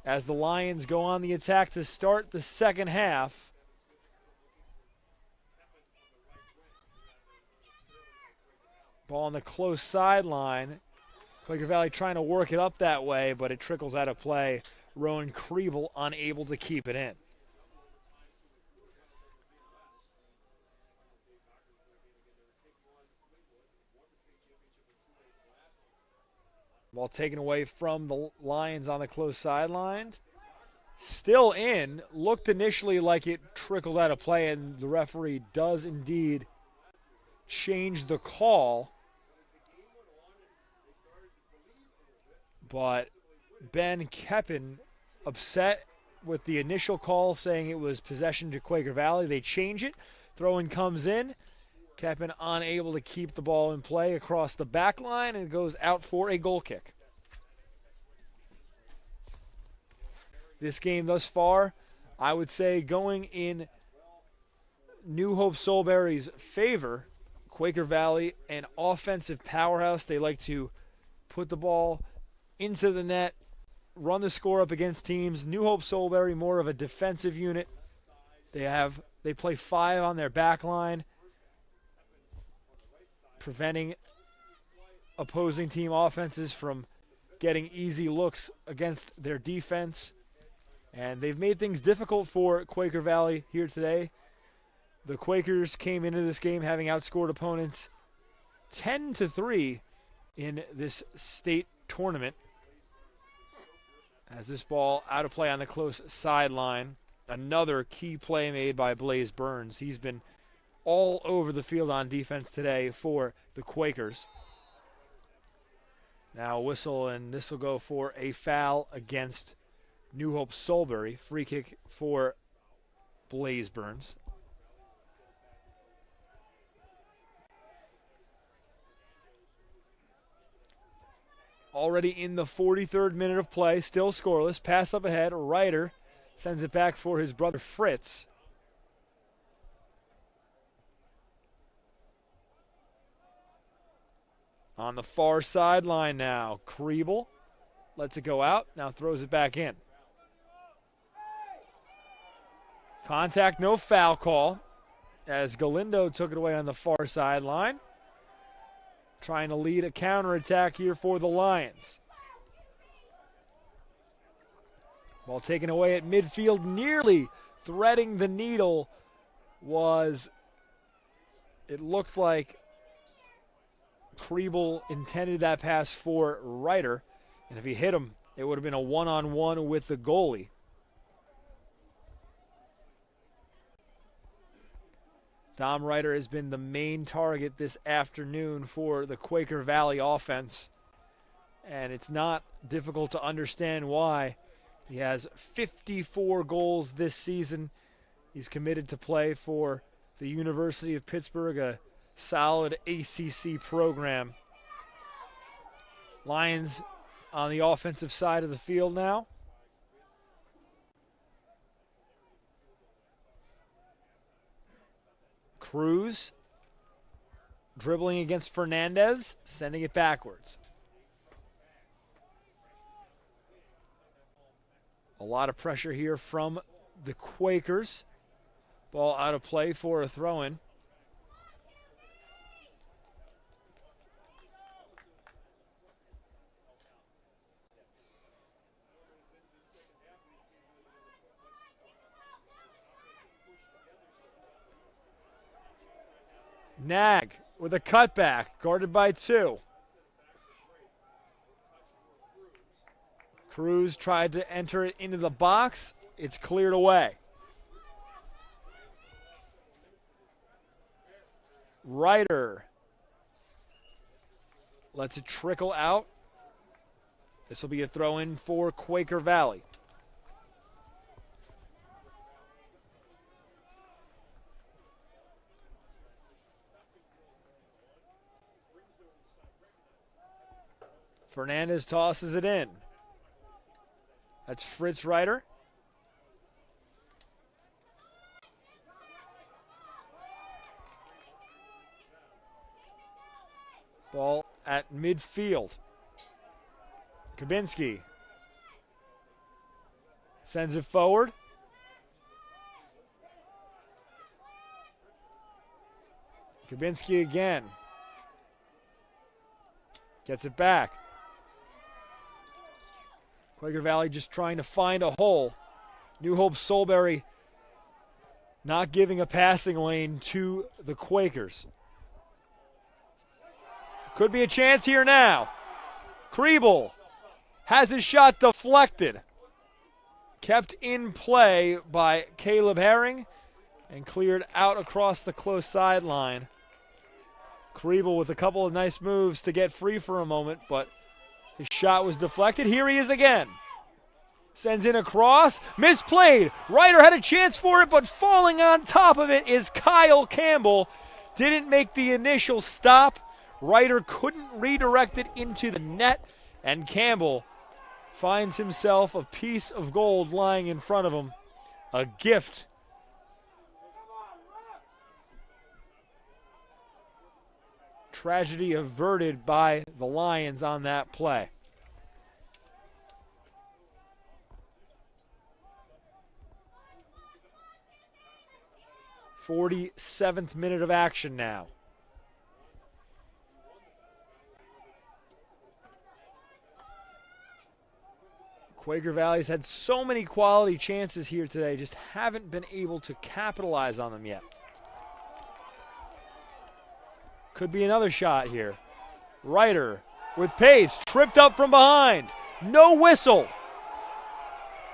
as the Lions go on the attack to start the second half. Ball on the close sideline. Quaker Valley trying to work it up that way, but it trickles out of play. Rowan Kriebel unable to keep it in. Ball taken away from the Lions on the close sidelines. Still in. Looked initially like it trickled out of play, and the referee does indeed change the call. But Ben Keppen upset with the initial call, saying it was possession to Quaker Valley. They change it. Throw-in comes in. Keppen unable to keep the ball in play across the back line, and goes out for a goal kick. This game thus far, I would say going in New Hope-Solebury's favor. Quaker Valley, an offensive powerhouse. They like to put the ball into the net, run the score up against teams. New Hope-Solebury, more of a defensive unit. They play 5 on their back line, preventing opposing team offenses from getting easy looks against their defense. And they've made things difficult for Quaker Valley here today. The Quakers came into this game having outscored opponents 10-3 in this state tournament. As this ball out of play on the close sideline. Another key play made by Blaze Burns. He's been all over the field on defense today for the Quakers. Now a whistle, and this will go for a foul against New Hope-Solebury. Free kick for Blaze Burns. Already in the 43rd minute of play, still scoreless. Pass up ahead. Ryder sends it back for his brother Fritz. On the far sideline now, Kriebel lets it go out, now throws it back in. Contact, no foul call, as Galindo took it away on the far sideline. Trying to lead a counterattack here for the Lions. Ball taken away at midfield, nearly threading the needle it looked like Kriebel intended that pass for Ryder, and if he hit him, it would have been a one-on-one with the goalie. Dom Ryder has been the main target this afternoon for the Quaker Valley offense, and it's not difficult to understand why. He has 54 goals this season. He's committed to play for the University of Pittsburgh, a solid ACC program. Lions on the offensive side of the field now. Cruz dribbling against Fernandez, sending it backwards. A lot of pressure here from the Quakers. Ball out of play for a throw-in. Nag with a cutback, guarded by 2. Cruz tried to enter it into the box. It's cleared away. Ryder lets it trickle out. This will be a throw-in for Quaker Valley. Fernandez tosses it in. That's Fritz Ryder. Ball at midfield. Kabinski sends it forward. Kabinski again. Gets it back. Quaker Valley just trying to find a hole. New Hope-Solebury not giving a passing lane to the Quakers. Could be a chance here now. Kriebel has his shot deflected. Kept in play by Caleb Herring and cleared out across the close sideline. Kriebel with a couple of nice moves to get free for a moment, but his shot was deflected. Here he is again. Sends in a cross. Misplayed. Ryder had a chance for it, but falling on top of it is Kyle Campbell. Didn't make the initial stop. Ryder couldn't redirect it into the net, and Campbell finds himself a piece of gold lying in front of him. A gift. Tragedy averted by the Lions on that play. .47th minute of action now. Quaker Valley's had so many quality chances here today, just haven't been able to capitalize on them yet. Could be another shot here. Ryder with pace, tripped up from behind. No whistle.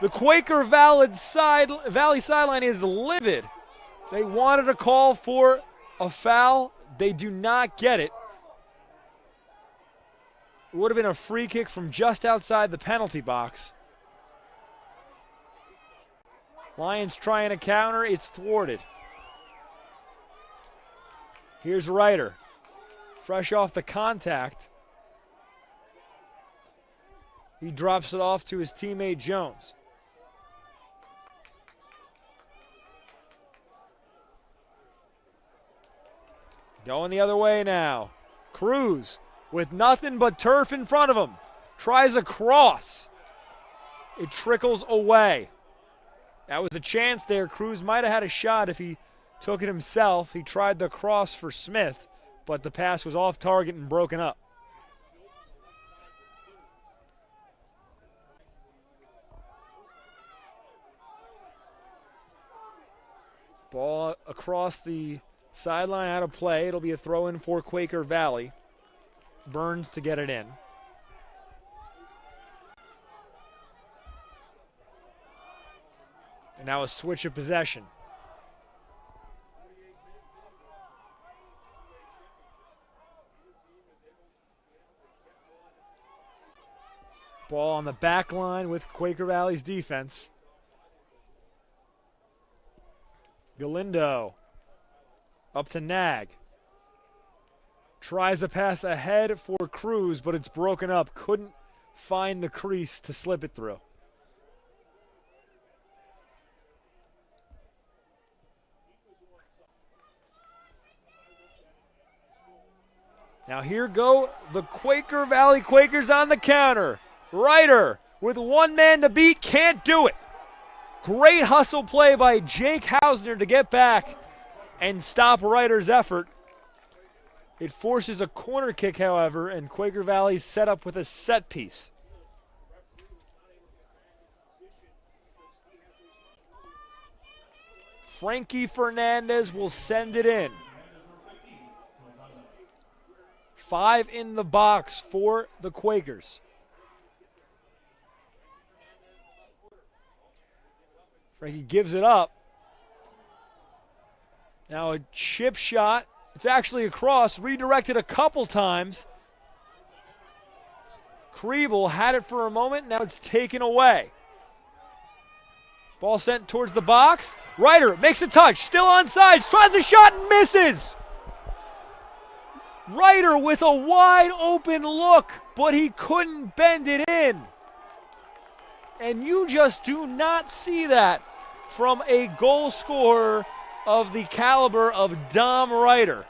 The Quaker Valley sideline is livid. They wanted a call for a foul. They do not get it. It would have been a free kick from just outside the penalty box. Lions trying to counter. It's thwarted. Here's Ryder. Fresh off the contact. He drops it off to his teammate Jones. Going the other way now. Cruz with nothing but turf in front of him. Tries a cross. It trickles away. That was a chance there. Cruz might have had a shot if he took it himself. He tried the cross for Smith, but the pass was off target and broken up. Ball across the sideline out of play. It'll be a throw-in for Quaker Valley. Burns to get it in. And now a switch of possession. Ball on the back line with Quaker Valley's defense. Galindo up to Nag. Tries a pass ahead for Cruz, but it's broken up. Couldn't find the crease to slip it through. Now here go the Quaker Valley Quakers on the counter. Ryder with one man to beat, can't do it. Great hustle play by Jake Hausner to get back and stop Ryder's effort. It forces a corner kick, however, and Quaker Valley set up with a set piece. Frankie Fernandez will send it in. 5 in the box for the Quakers. Frankie gives it up. Now a chip shot. It's actually a cross, redirected a couple times. Kriebel had it for a moment, now it's taken away. Ball sent towards the box. Ryder makes a touch, still onside, tries a shot and misses. Ryder with a wide open look, but he couldn't bend it in. And you just do not see that from a goal scorer of the caliber of Dom Ryder.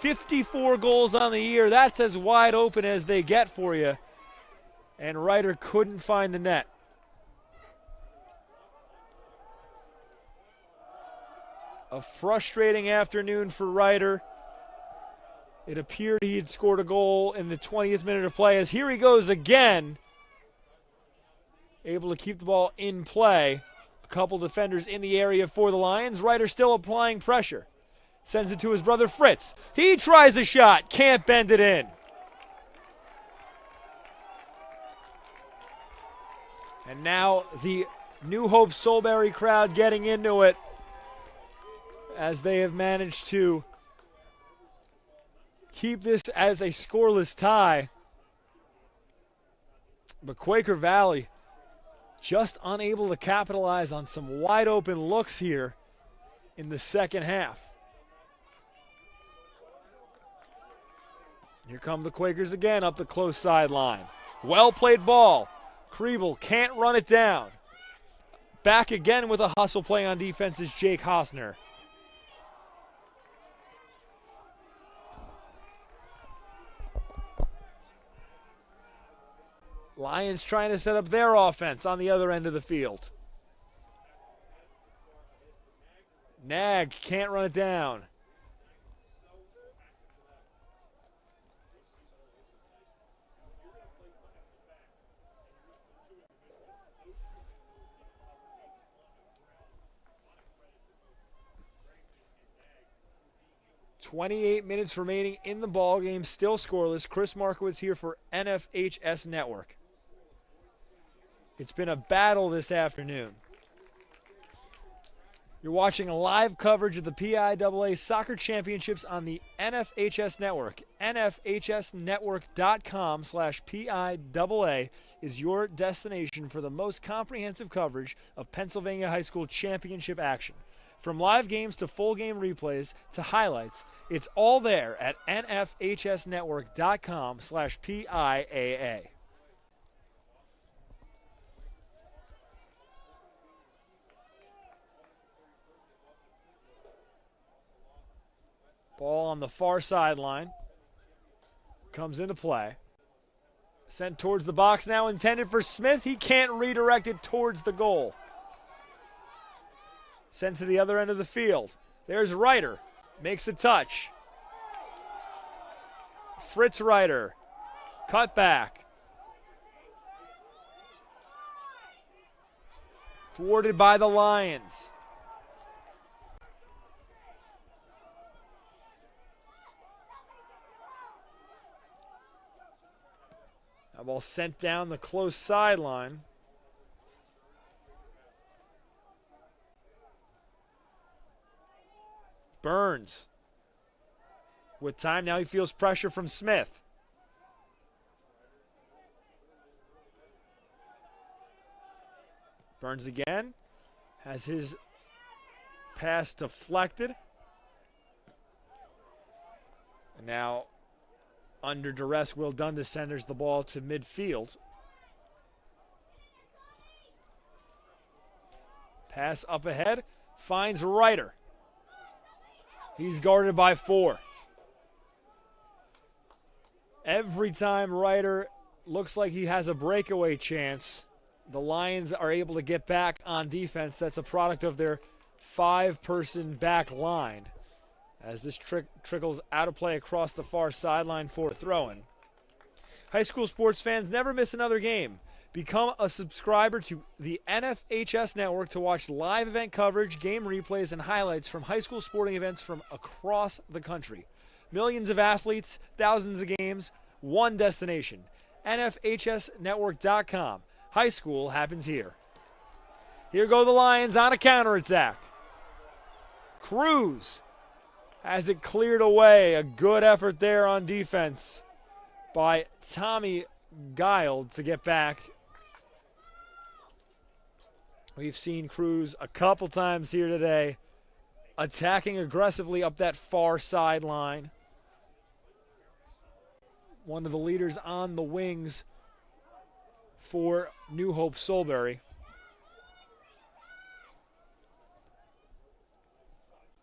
54 goals on the year, that's as wide open as they get for you. And Ryder couldn't find the net. A frustrating afternoon for Ryder. It appeared he had scored a goal in the 20th minute of play, as here he goes again. Able to keep the ball in play. A couple defenders in the area for the Lions. Ryder still applying pressure. Sends it to his brother Fritz. He tries a shot, can't bend it in. And now the New Hope-Solebury crowd getting into it, as they have managed to keep this as a scoreless tie. But Quaker Valley just unable to capitalize on some wide open looks here in the second half. Here come the Quakers again up the close sideline. Well played ball. Kriebel can't run it down. Back again with a hustle play on defense is Jake Hausner. Lions trying to set up their offense on the other end of the field. Nag can't run it down. .28 minutes remaining in the ball game, still scoreless. Chris Markowitz here for NFHS Network. It's been a battle this afternoon. You're watching a live coverage of the PIAA Soccer Championships on the NFHS Network. NFHSnetwork.com/PIAA is your destination for the most comprehensive coverage of Pennsylvania high school championship action. From live games to full game replays to highlights, it's all there at NFHSnetwork.com/PIAA. Ball on the far sideline. Comes into play. Sent towards the box now, intended for Smith. He can't redirect it towards the goal. Sent to the other end of the field. There's Ryder. Makes a touch. Fritz Ryder. Cut back. Thwarted by the Lions. That ball sent down the close sideline. Burns with time. Now he feels pressure from Smith. Burns again. Has his pass deflected. And now, under duress, Will Dundas sends the ball to midfield. Pass up ahead. Finds Ryder. He's guarded by 4. Every time Ryder looks like he has a breakaway chance, the Lions are able to get back on defense. That's a product of their 5-person back line. As this trickles out of play across the far sideline for a throw-in. High school sports fans, never miss another game. Become a subscriber to the NFHS network to watch live event coverage, game replays, and highlights from high school sporting events from across the country. Millions of athletes, thousands of games, one destination. NFHSnetwork.com. High school happens here. Here go the Lions on a counterattack. Cruz has it cleared away. A good effort there on defense by Tommy Guild to get back. We've seen Cruz a couple times here today attacking aggressively up that far sideline. One of the leaders on the wings for New Hope-Solebury.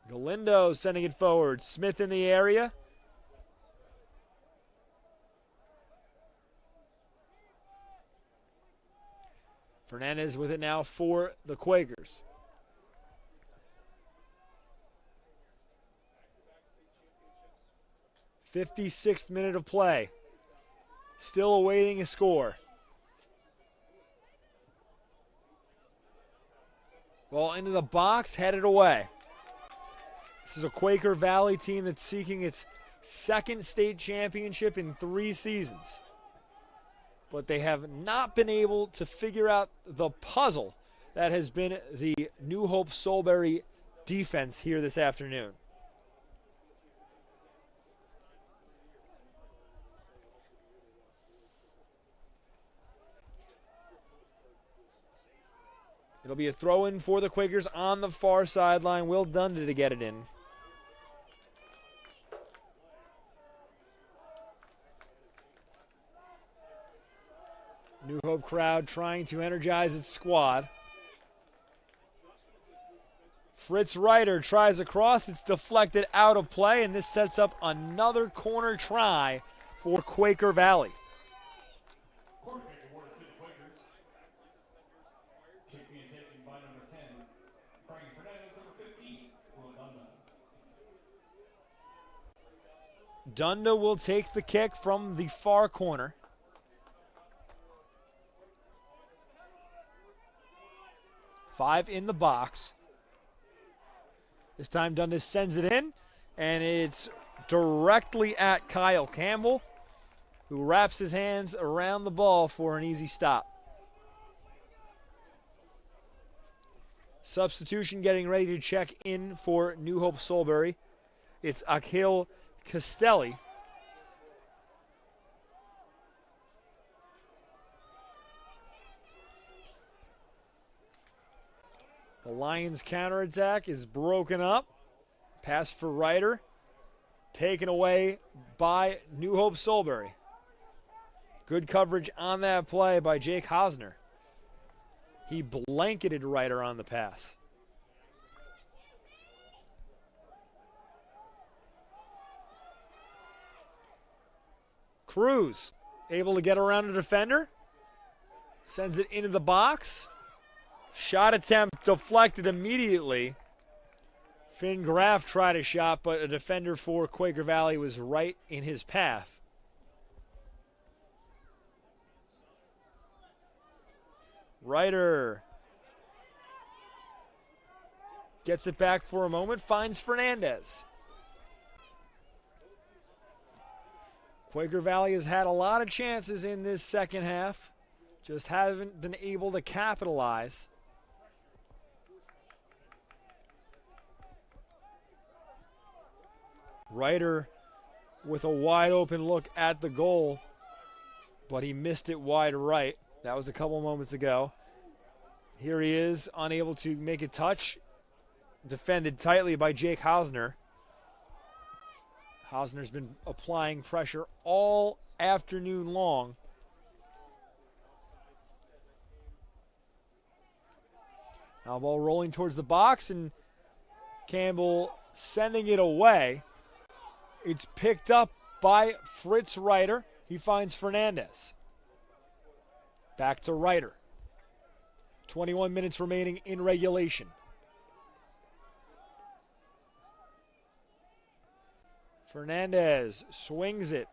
Galindo sending it forward. Smith in the area. Fernandez with it now for the Quakers. 56th minute of play. Still awaiting a score. Ball into the box, headed away. This is a Quaker Valley team that's seeking its second state championship in 3 seasons. But they have not been able to figure out the puzzle that has been the New Hope-Solebury defense here this afternoon. It'll be a throw-in for the Quakers on the far sideline. Will Dunda to get it in. New Hope crowd trying to energize its squad. Fritz Ryder tries across. It's deflected out of play, and this sets up another corner try for Quaker Valley. Dunda will take the kick from the far corner. Five in the box. This time Dunda sends it in, and it's directly at Kyle Campbell, who wraps his hands around the ball for an easy stop. Substitution getting ready to check in for New Hope-Solebury. It's Akhil Castelli. The Lions' counterattack is broken up. Pass for Ryder. Taken away by New Hope-Solebury. Good coverage on that play by Jake Hosner. He blanketed Ryder on the pass. Cruz able to get around a defender. Sends it into the box. Shot attempt deflected immediately. Finn Graff tried a shot, but a defender for Quaker Valley was right in his path. Ryder gets it back for a moment, finds Fernandez. Quaker Valley has had a lot of chances in this second half, just haven't been able to capitalize. Ryder with a wide open look at the goal, but he missed it wide right. That was a couple moments ago. Here he is, unable to make a touch. Defended tightly by Jake Hausner. Hausner's been applying pressure all afternoon long. Now ball rolling towards the box, and Campbell sending it away. It's picked up by Fritz Ryder. He finds Fernandez. Back to Ryder. 21 minutes remaining in regulation. Fernandez swings it.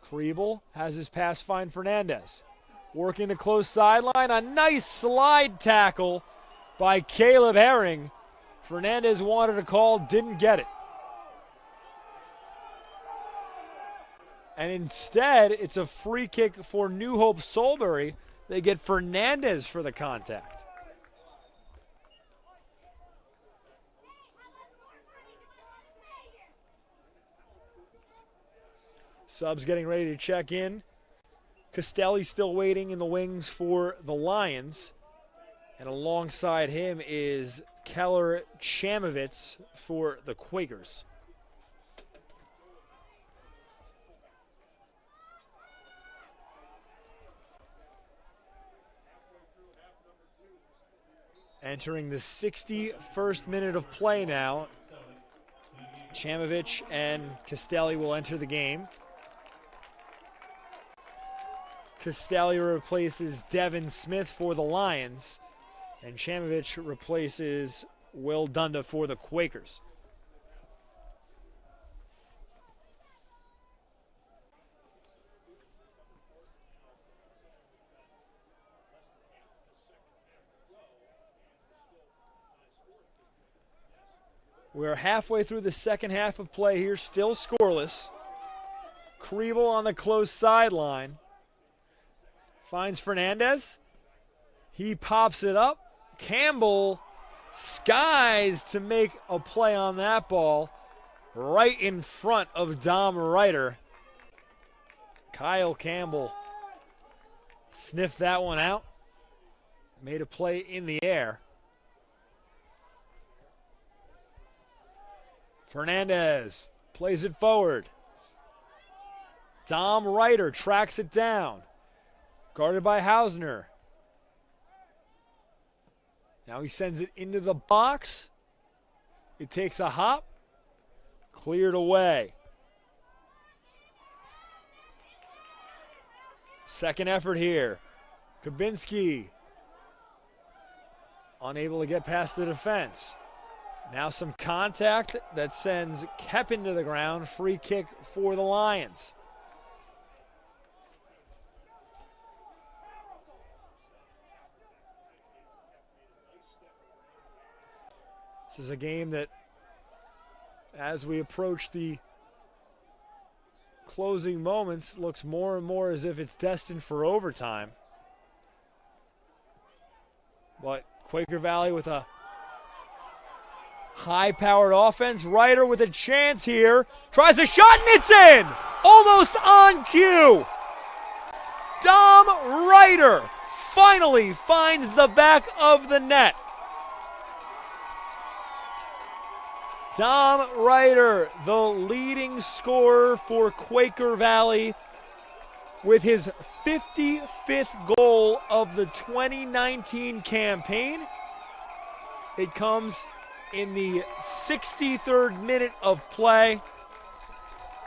Kriebel has his pass find Fernandez. Working the close sideline. A nice slide tackle by Caleb Herring. Fernandez wanted a call, didn't get it. And instead, it's a free kick for New Hope-Solebury. They get Fernandez for the contact. Subs getting ready to check in. Castelli still waiting in the wings for the Lions. And alongside him is Keller Chamovitz for the Quakers. Entering the 61st minute of play now. Chamovich and Castelli will enter the game. Castelli replaces Devin Smith for the Lions, and Chamovich replaces Will Dunda for the Quakers. We're halfway through the second half of play here, still scoreless. Kriebel on the close sideline. Finds Fernandez. He pops it up. Campbell skies to make a play on that ball right in front of Dom Ryder. Kyle Campbell sniffed that one out. Made a play in the air. Fernandez plays it forward. Dom Ryder tracks it down. Guarded by Hausner. Now he sends it into the box. It takes a hop. Cleared away. Second effort here. Kabinski unable to get past the defense. Now some contact that sends Keppen to the ground. Free kick for the Lions. This is a game that, as we approach the closing moments, looks more and more as if it's destined for overtime. But Quaker Valley with a high-powered offense. Ryder with a chance here. Tries a shot and it's in! Almost on cue. Dom Ryder finally finds the back of the net. Dom Ryder, the leading scorer for Quaker Valley, with his 55th goal of the 2019 campaign. It comes in the 63rd minute of play.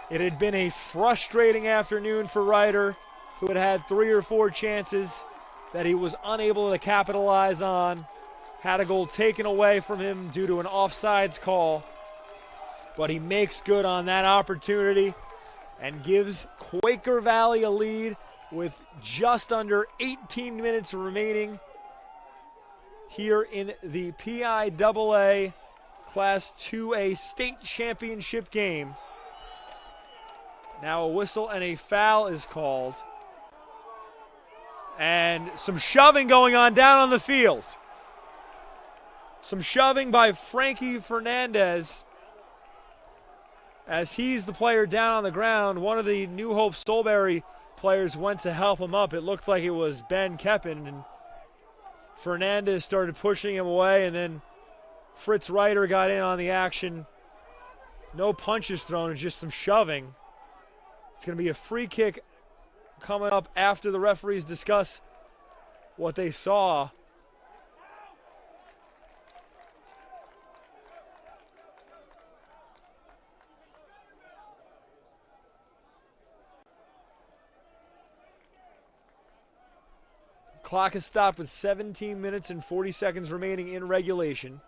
It had been a frustrating afternoon for Ryder, who had 3 or 4 chances that he was unable to capitalize on. Had a goal taken away from him due to an offsides call. But he makes good on that opportunity and gives Quaker Valley a lead with just under 18 minutes remaining here in the PIAA Class 2A state championship game. Now a whistle and a foul is called. And some shoving going on down on the field. Some shoving by Frankie Fernandez. As he's the player down on the ground, one of the New Hope-Solebury players went to help him up. It looked like it was Ben Keppen, and Fernandez started pushing him away, and then Fritz Ryder got in on the action. No punches thrown, just some shoving. It's going to be a free kick coming up after the referees discuss what they saw. Clock is stopped with 17 minutes and 40 seconds remaining in regulation.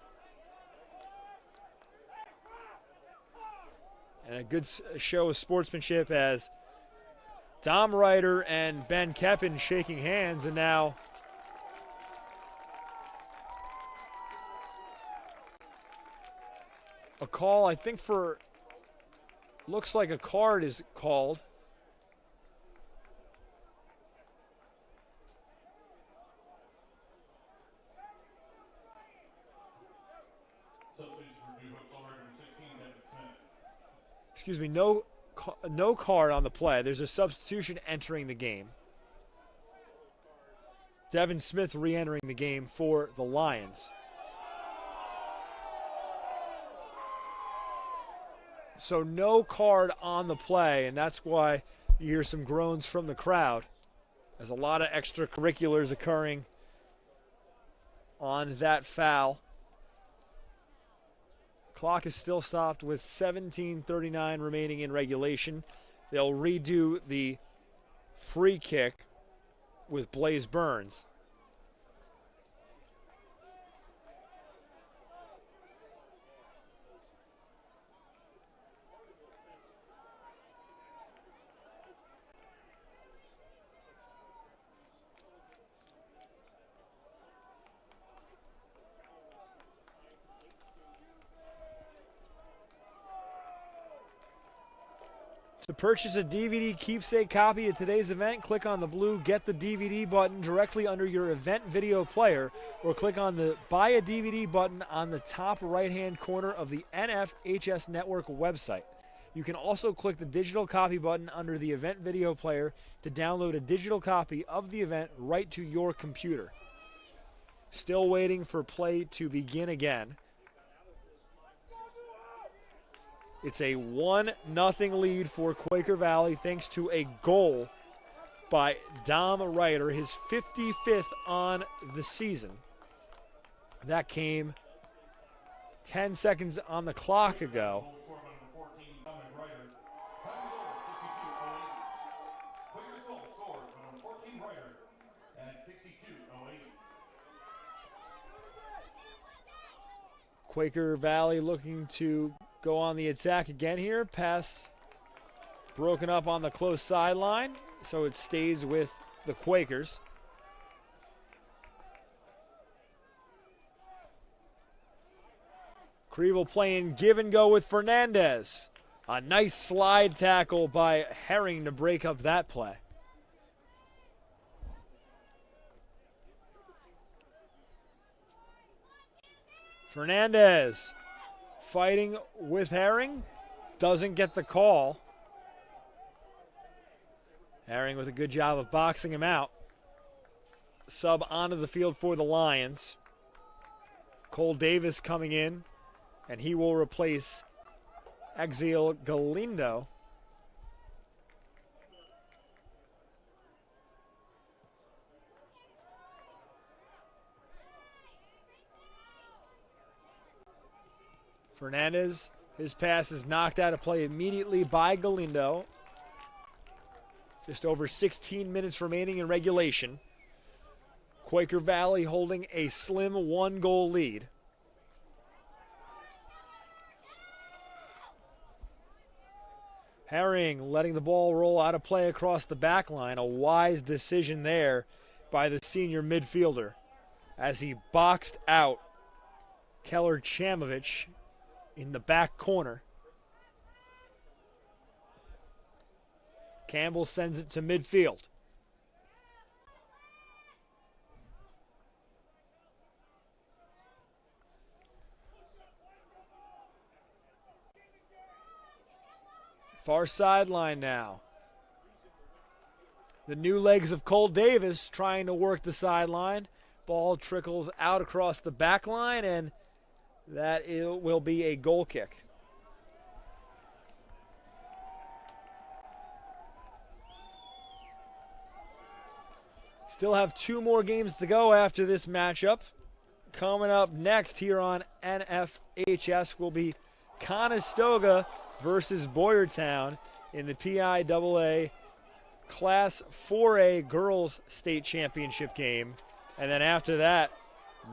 And a good show of sportsmanship as Dom Ryder and Ben Keppen shaking hands, and now a call, I think, for, looks like a card is called. Excuse me, no card on the play. There's a substitution entering the game. Devin Smith re-entering the game for the Lions. So no card on the play, and that's why you hear some groans from the crowd. There's a lot of extracurriculars occurring on that foul. Clock is still stopped with 17:39 remaining in regulation. They'll redo the free kick with Blaze Burns. To purchase a DVD keepsake copy of today's event, click on the blue Get the DVD button directly under your event video player, or click on the Buy a DVD button on the top right-hand corner of the NFHS Network website. You can also click the digital copy button under the event video player to download a digital copy of the event right to your computer. Still waiting for play to begin again. It's a 1-0 lead for Quaker Valley thanks to a goal by Dom Ryder, his 55th on the season. That came 10 seconds on the clock ago. Quaker Valley looking to go on the attack again here. Pass broken up on the close sideline, so it stays with the Quakers. Creeville playing give and go with Fernandez. A nice slide tackle by Herring to break up that play. Fernandez fighting with Herring, doesn't get the call. Herring with a good job of boxing him out. Sub onto the field for the Lions. Cole Davis coming in, and he will replace Axiel Galindo. Fernandez, his pass is knocked out of play immediately by Galindo. Just over 16 minutes remaining in regulation. Quaker Valley holding a slim 1-goal lead. Herring letting the ball roll out of play across the back line. A wise decision there by the senior midfielder as he boxed out Keller Chamovich in the back corner. Campbell sends it to midfield. Far sideline now. The new legs of Cole Davis trying to work the sideline. Ball trickles out across the back line, and that will be a goal kick. Still have 2 more games to go after this matchup. Coming up next here on NFHS will be Conestoga versus Boyertown in the PIAA Class 4A girls state championship game. And then after that,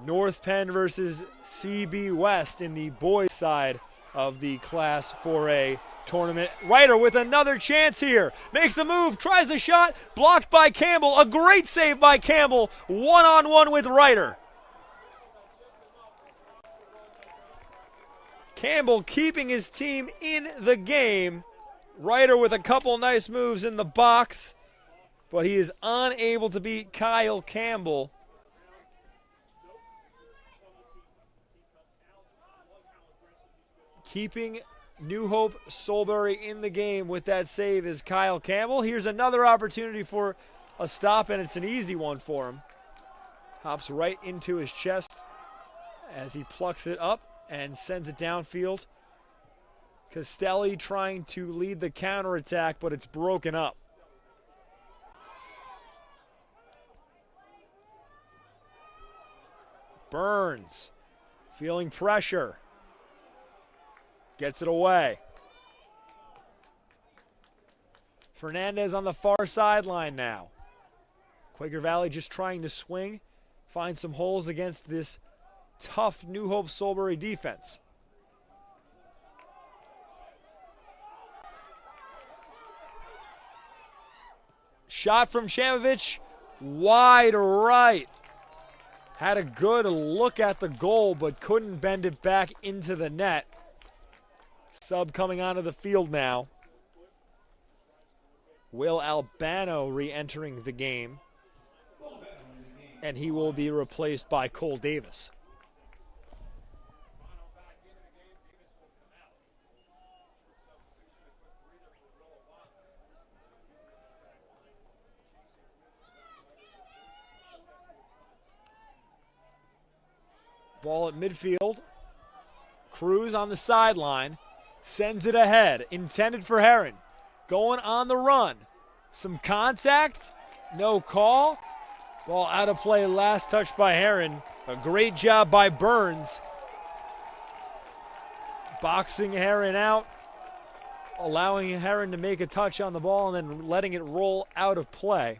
North Penn versus CB West in the boys side of the Class 4A tournament. Ryder with another chance here. Makes a move, tries a shot, blocked by Campbell. A great save by Campbell. One-on-one with Ryder. Campbell keeping his team in the game. Ryder with a couple nice moves in the box, but he is unable to beat Kyle Campbell. Keeping New Hope-Solebury in the game with that save is Kyle Campbell. Here's another opportunity for a stop, and it's an easy one for him. Hops right into his chest as he plucks it up and sends it downfield. Castelli trying to lead the counterattack, but it's broken up. Burns feeling pressure. Gets it away. Fernandez on the far sideline now. Quaker Valley just trying to swing, find some holes against this tough New Hope-Solebury defense. Shot from Chamovich, wide right. Had a good look at the goal, but couldn't bend it back into the net. Sub coming onto the field now. Will Albano re-entering the game. And he will be replaced by Cole Davis. Ball at midfield. Cruz on the sideline. Sends it ahead. Intended for Heron. Going on the run. Some contact. No call. Ball out of play. Last touch by Heron. A great job by Burns. Boxing Heron out. Allowing Heron to make a touch on the ball and then letting it roll out of play.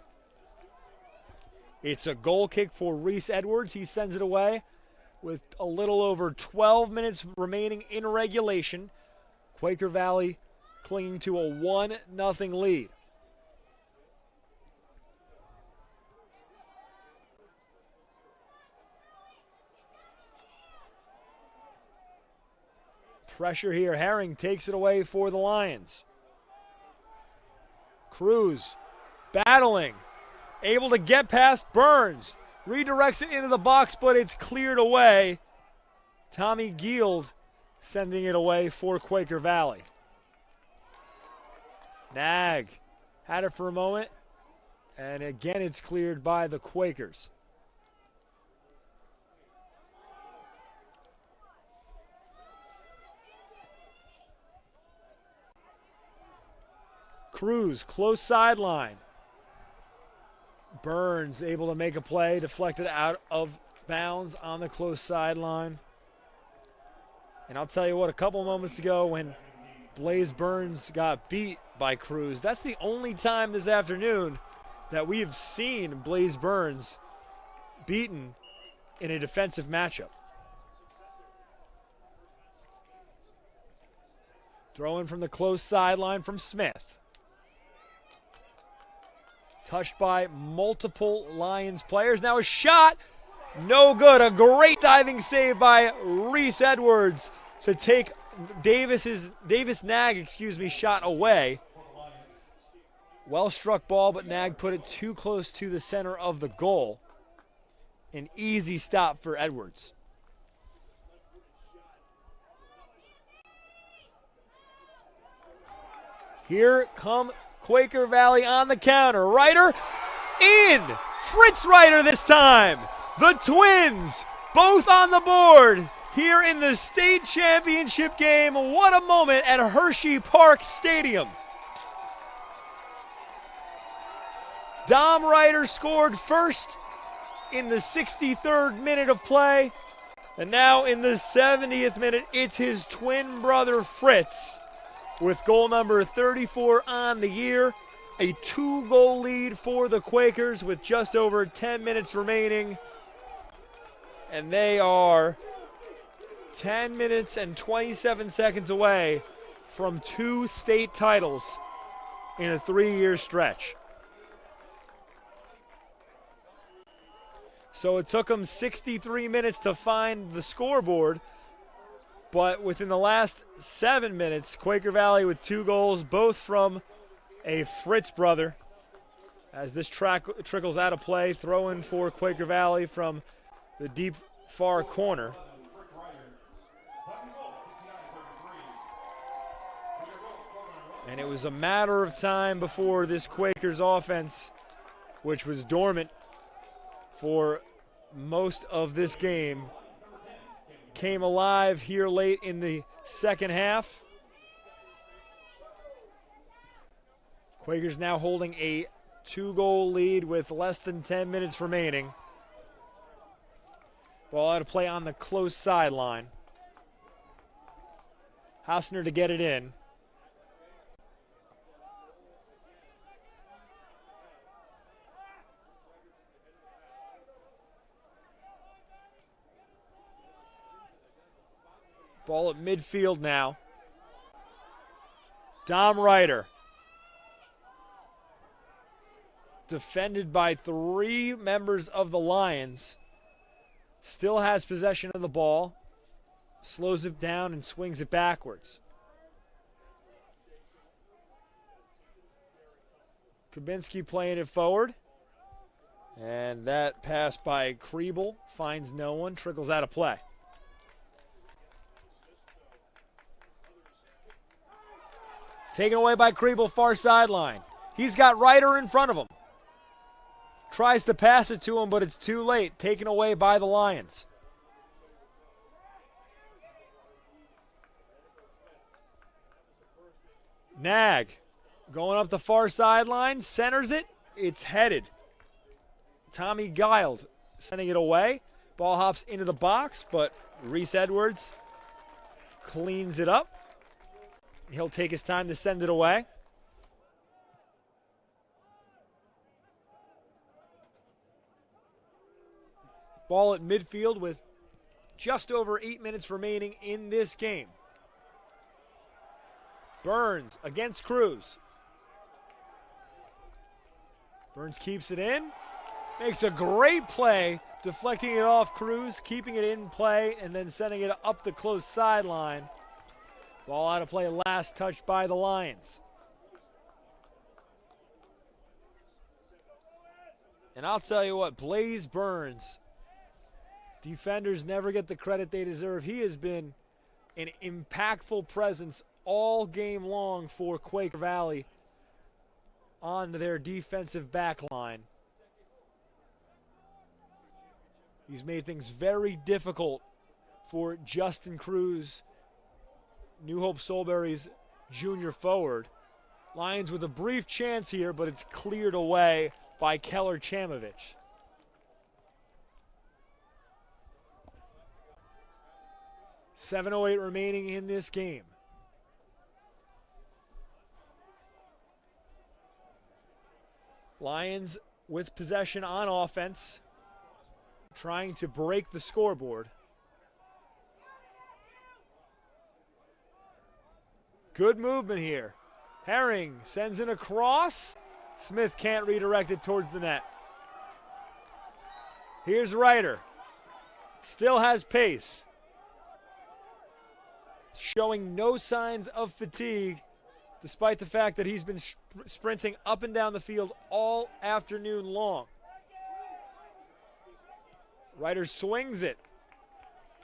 It's a goal kick for Reese Edwards. He sends it away with a little over 12 minutes remaining in regulation. Quaker Valley clinging to a 1-0 lead. Pressure here. Herring takes it away for the Lions. Cruz battling. Able to get past Burns. Redirects it into the box, but it's cleared away. Tommy Gield sending it away for Quaker Valley. Nag had it for a moment, and again it's cleared by the Quakers. Cruz, close sideline. Burns able to make a play, deflected out of bounds on the close sideline. And I'll tell you what, a couple moments ago when Blaze Burns got beat by Cruz, that's the only time this afternoon that we have seen Blaze Burns beaten in a defensive matchup. Throw in from the close sideline from Smith. Touched by multiple Lions players. Now a shot, no good. A great diving save by Reese Edwards to take Davis Nag shot away. Well struck ball, but Nag put it too close to the center of the goal. An easy stop for Edwards. Here come Quaker Valley on the counter. Ryder in. Fritz Ryder this time. The Twins both on the board here in the state championship game. What a moment at Hershey Park Stadium. Dom Ryder scored first in the 63rd minute of play. And now in the 70th minute, it's his twin brother Fritz with goal number 34 on the year. A 2-goal lead for the Quakers with just over 10 minutes remaining. And they are 10 minutes and 27 seconds away from 2 state titles in a 3-year stretch. So it took them 63 minutes to find the scoreboard, but within the last 7 minutes, Quaker Valley with 2 goals, both from a Fritz brother. As this trickles out of play, throw in for Quaker Valley from the deep far corner. And it was a matter of time before this Quakers offense, which was dormant for most of this game, came alive here late in the second half. Quakers now holding a 2-goal lead with less than 10 minutes remaining. Ball out of play on the close sideline. Hausner to get it in. Ball at midfield now. Dom Ryder. Defended by 3 members of the Lions. Still has possession of the ball. Slows it down and swings it backwards. Kubinski playing it forward. And that pass by Kriebel finds no one, trickles out of play. Taken away by Kriebel, far sideline. He's got Ryder in front of him. Tries to pass it to him, but it's too late. Taken away by the Lions. Nag going up the far sideline, centers it. It's headed. Tommy Giles sending it away. Ball hops into the box, but Reese Edwards cleans it up. He'll take his time to send it away. Ball at midfield with just over 8 minutes remaining in this game. Burns against Cruz. Burns keeps it in. Makes a great play, deflecting it off Cruz, keeping it in play, and then sending it up the close sideline. Ball out of play, last touch by the Lions. And I'll tell you what, Blaze Burns, defenders never get the credit they deserve. He has been an impactful presence all game long for Quaker Valley on their defensive back line. He's made things very difficult for Justin Cruz, New Hope-Solebury's junior forward. Lions with a brief chance here, but it's cleared away by Keller Chamovich. .708 remaining in this game. Lions with possession on offense, trying to break the scoreboard. Good movement here. Herring sends in a cross. Smith can't redirect it towards the net. Here's Ryder. Still has pace. Showing no signs of fatigue, despite the fact that he's been sprinting up and down the field all afternoon long. Ryder swings it.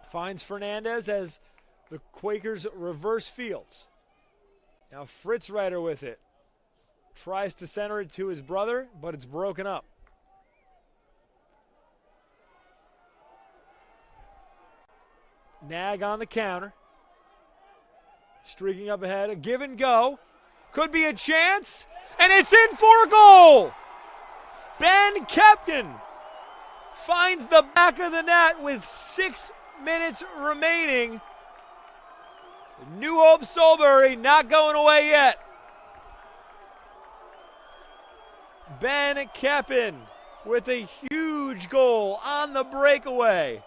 Finds Fernandez as the Quakers reverse fields. Now Fritz Ryder with it. Tries to center it to his brother, but it's broken up. Nag on the counter. Streaking up ahead. A give and go. Could be a chance. And it's in for a goal. Ben Kepkin finds the back of the net with 6 minutes remaining. New Hope-Solebury not going away yet. Ben Keppen with a huge goal on the breakaway.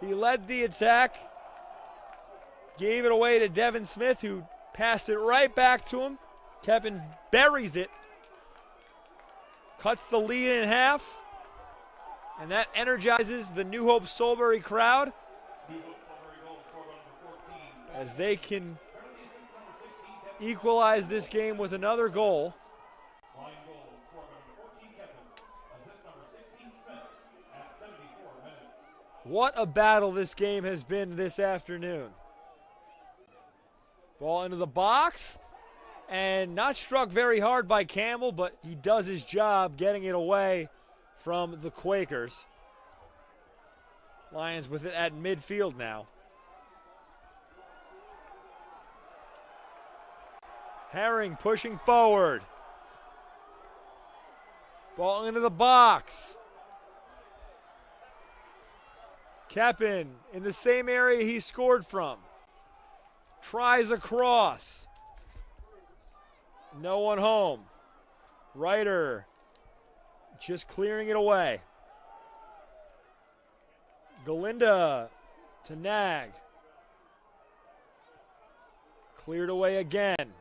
He led the attack, gave it away to Devin Smith, who passed it right back to him. Keppen buries it, cuts the lead in half, and that energizes the New Hope-Solebury crowd as they can equalize this game with another goal. What a battle this game has been this afternoon. Ball into the box, and not struck very hard by Campbell, but he does his job getting it away from the Quakers. Lions with it at midfield now. Herring pushing forward. Ball into the box. Keppen in the same area he scored from. Tries across. No one home. Ryder just clearing it away. Galinda to Nag. Cleared away again.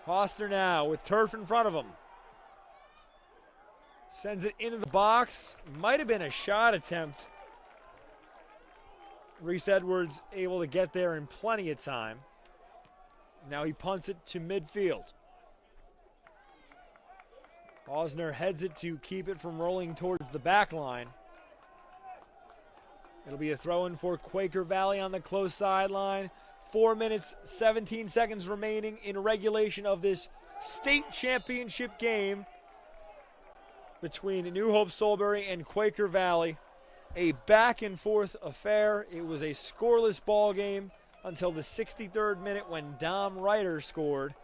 Hoster now with turf in front of him. Sends it into the box. Might have been a shot attempt. Reese Edwards able to get there in plenty of time. Now he punts it to midfield. Osner heads it to keep it from rolling towards the back line. It'll be a throw-in for Quaker Valley on the close sideline. 4 minutes, 17 seconds remaining in regulation of this state championship game between New Hope-Solebury and Quaker Valley. A back-and-forth affair. It was a scoreless ball game until the 63rd minute when Dom Ryder scored.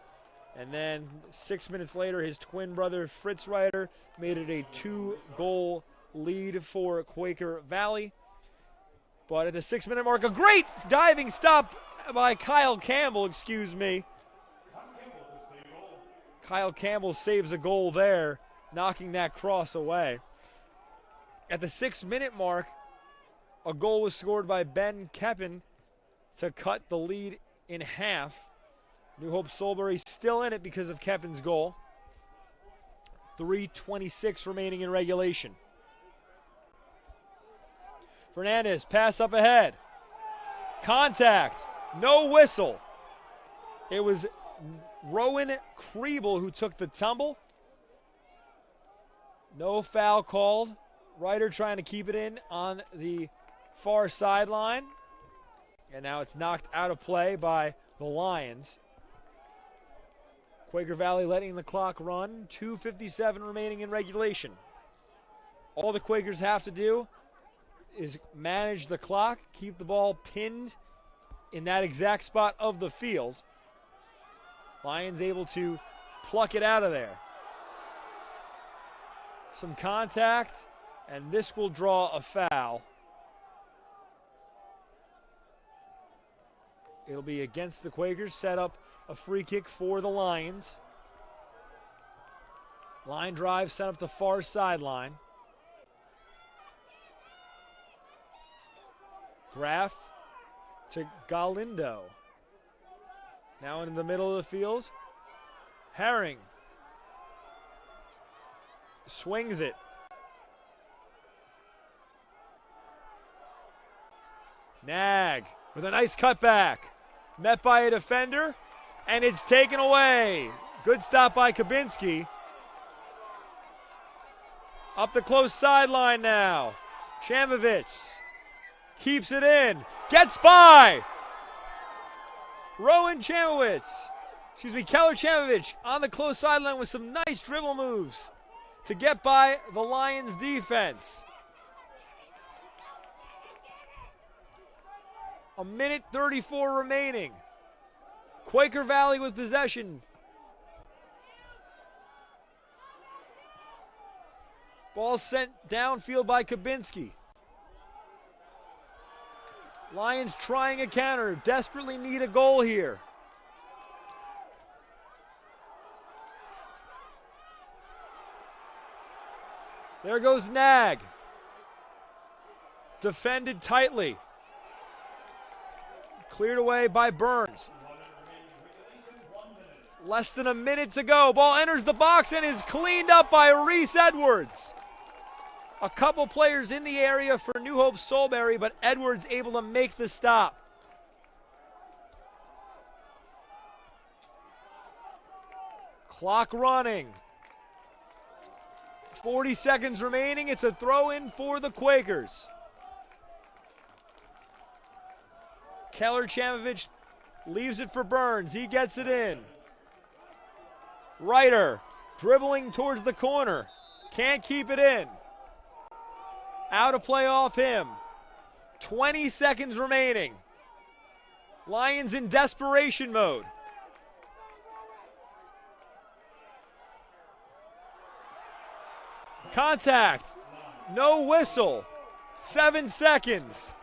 And then 6 minutes later, his twin brother Fritz Ryder made it a 2-goal lead for Quaker Valley. But at the 6-minute mark, a great diving stop by Kyle Campbell, Kyle Campbell saves a goal there, knocking that cross away. At the 6-minute mark, a goal was scored by Ben Keppen to cut the lead in half. New Hope-Solebury still in it because of Keppen's goal. 3:26 remaining in regulation. Fernandez, pass up ahead. Contact, no whistle. It was Rowan Kriebel who took the tumble. No foul called. Ryder trying to keep it in on the far sideline. And now it's knocked out of play by the Lions. Quaker Valley letting the clock run. 2:57 remaining in regulation. All the Quakers have to do is manage the clock, keep the ball pinned in that exact spot of the field. Lions able to pluck it out of there. Some contact, and this will draw a foul. It'll be against the Quakers, set up a free kick for the Lions. Line drive set up the far sideline. Graff to Galindo. Now in the middle of the field. Herring swings it. Nag with a nice cutback. Met by a defender, and it's taken away. Good stop by Kabinski. Up the close sideline now. Chamovich keeps it in. Gets by. Keller Chamovich on the close sideline with some nice dribble moves to get by the Lions defense. A minute 34 remaining. Quaker Valley with possession. Ball sent downfield by Kabinski. Lions trying a counter, desperately need a goal here. There goes Nag. Defended tightly. Cleared away by Burns. Less than a minute to go. Ball enters the box and is cleaned up by Reese Edwards. A couple players in the area for New Hope-Solebury, but Edwards able to make the stop. Clock running. 40 seconds remaining. It's a throw-in for the Quakers. Keller Chamovich leaves it for Burns. He gets it in. Ryder dribbling towards the corner. Can't keep it in. Out of play off him. 20 seconds remaining. Lions in desperation mode. Contact. No whistle. 7 seconds.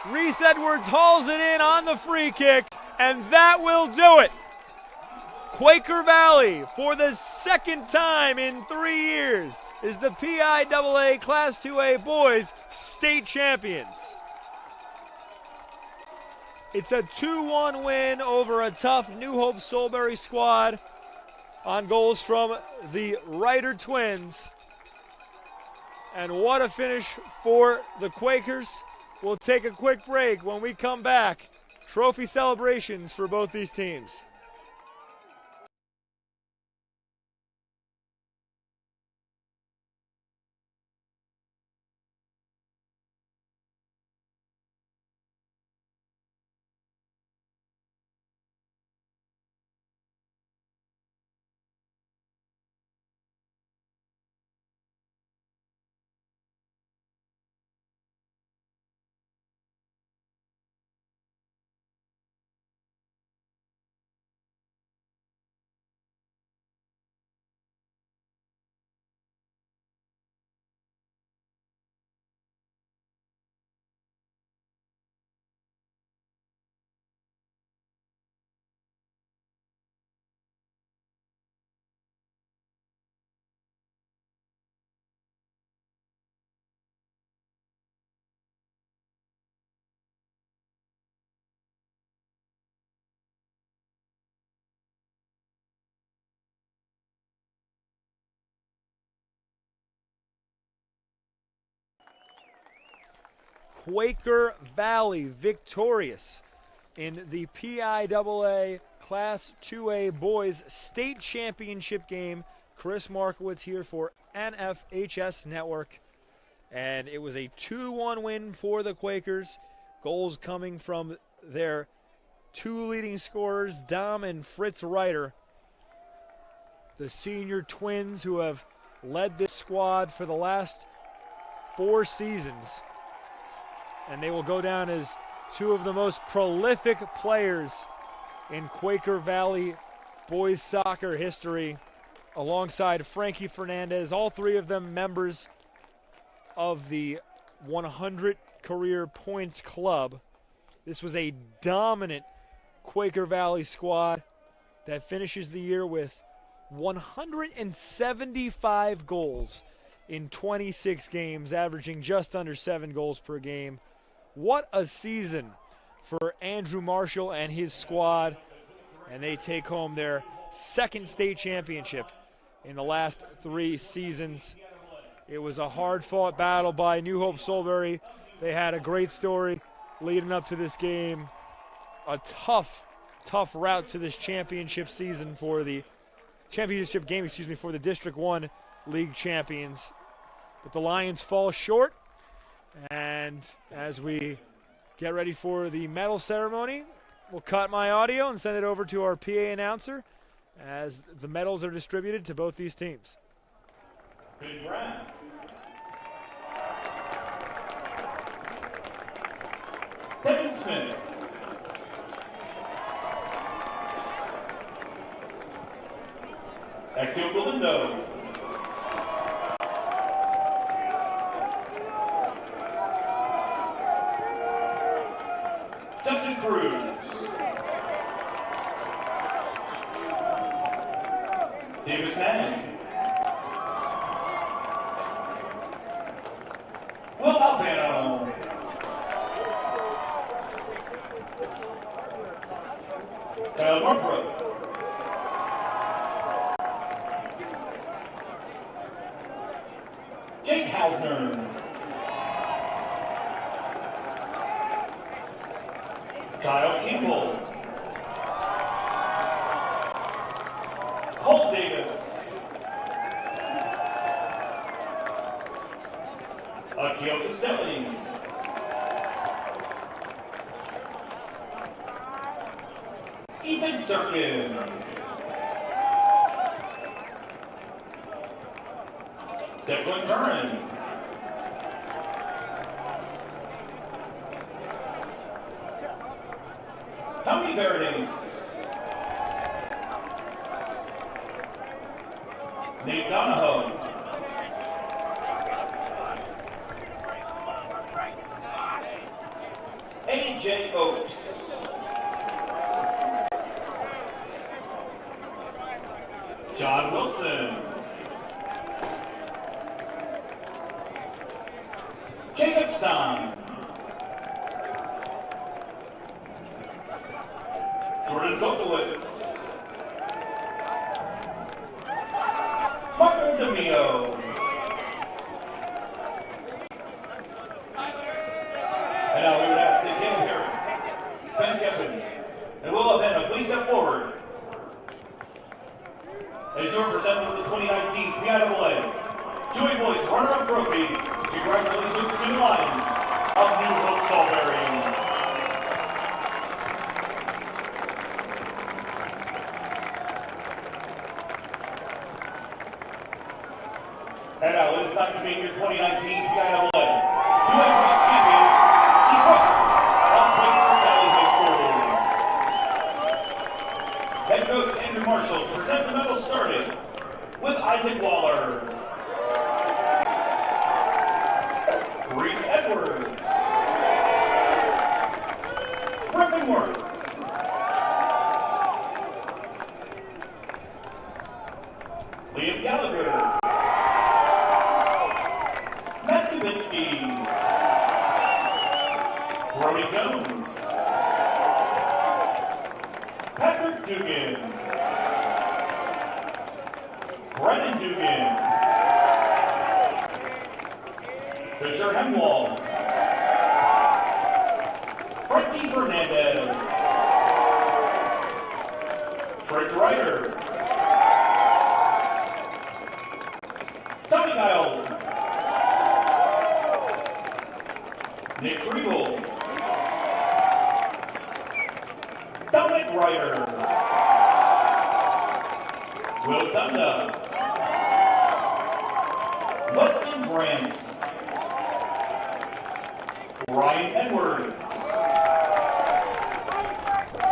Reese Edwards hauls it in on the free kick, and that will do it. Quaker Valley, for the second time in 3 years, is the PIAA Class 2A Boys State Champions. It's a 2-1 win over a tough New Hope-Solebury squad on goals from the Ryder twins. And what a finish for the Quakers. We'll take a quick break. When we come back, trophy celebrations for both these teams. Quaker Valley victorious in the PIAA Class 2A Boys State Championship game. Chris Markowitz here for NFHS Network. And it was a 2-1 win for the Quakers. Goals coming from their two leading scorers, Dom and Fritz Ryder. The senior twins who have led this squad for the last 4 seasons. And they will go down as two of the most prolific players in Quaker Valley boys soccer history, alongside Frankie Fernandez, all 3 of them members of the 100 Career Points Club. This was a dominant Quaker Valley squad that finishes the year with 175 goals in 26 games, averaging just under 7 goals per game. What a season for Andrew Marshall and his squad, and they take home their second state championship in the last 3 seasons. It was a hard-fought battle by New Hope-Solebury. They had a great story leading up to this game. A tough route to this championship season for the championship game, for the District 1 League champions. But the Lions fall short. And as we get ready for the medal ceremony, we'll cut my audio and send it over to our PA announcer as the medals are distributed to both these teams. Big round. Kevin Smith. Axel Galindo. Justin Cruz. Davis Manning. Will Albano. Kyle Northrup. Jake Hausner. Kyle Kimball. Cole Davis. Akil Castelli. Ethan Serkin. Declan Curran. Tommy Verdes. Nate Donahoe. A.J. Oaks. John Wilson. Jacob Stein. Jordan Zolkowitz. Marco DeMio. And now we would ask the Kim Harry, Ben Kevin, and Will Albano, please step forward. As your presenter of the 2019 PIAA 2A Boys Runner-Up Trophy, congratulations to the Lions of New Hope-Solebury. And now it is time to meet your 2019 PIAA 2A Boys champions, the Quakers of Quaker Valley High School. Head coach Andrew Marshall to present the medal starting with Isaac Waller, Reese Edwards, Griffin Worth, Liam Gallagher, Matt Dubinsky, Brody Jones, Patrick Dugan, Brennan Dugan, Fisher Hemwall, Frankie Fernandez, Fritz Ryder, Tommy Kyle, Nick Kriegel, Dominic Ryder, Will Dunda, Weston Brandt, Ryan Edwards,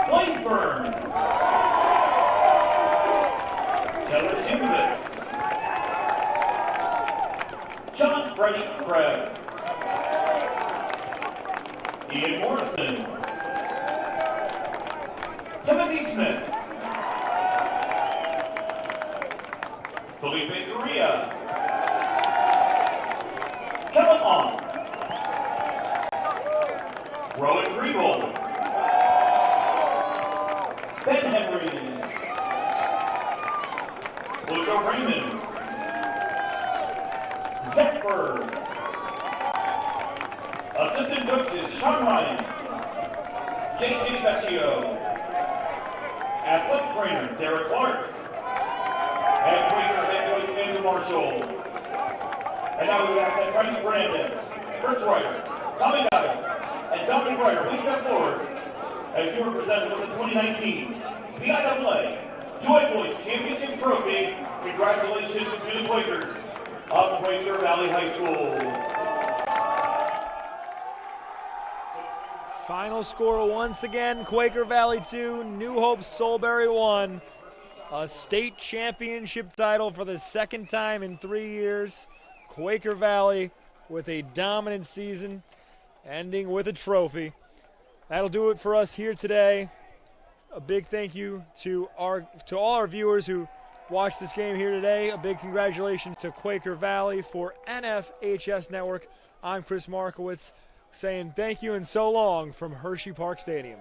Blaze Burns, Taylor Shimovitz, John Freddie Krebs, Ian Morrison, Timothy Smith, Felipe Correa, Kevin Long, Rowan Kriegel, Ben Henry, Luca Raymond, Zach Berg, assistant coaches Sean Ryan, JJ Vecchio, athletic trainer Derek Clark, and Quaker head coach Andrew Marshall. And now we would ask that Frankie Fernandez, Fritz Ryder, Tommy Kyle, and Dominic Ryder, please step forward as you are presented with the 2019 PIAA 2A Boys Championship Trophy. Congratulations to the Quakers of Quaker Valley High School. Final score once again, Quaker Valley 2, New Hope-Solebury 1. A state championship title for the second time in 3 years. Quaker Valley with a dominant season, ending with a trophy. That'll do it for us here today. A big thank you to all our viewers who watched this game here today. A big congratulations to Quaker Valley. For NFHS Network, I'm Chris Markowitz saying thank you and so long from Hershey Park Stadium.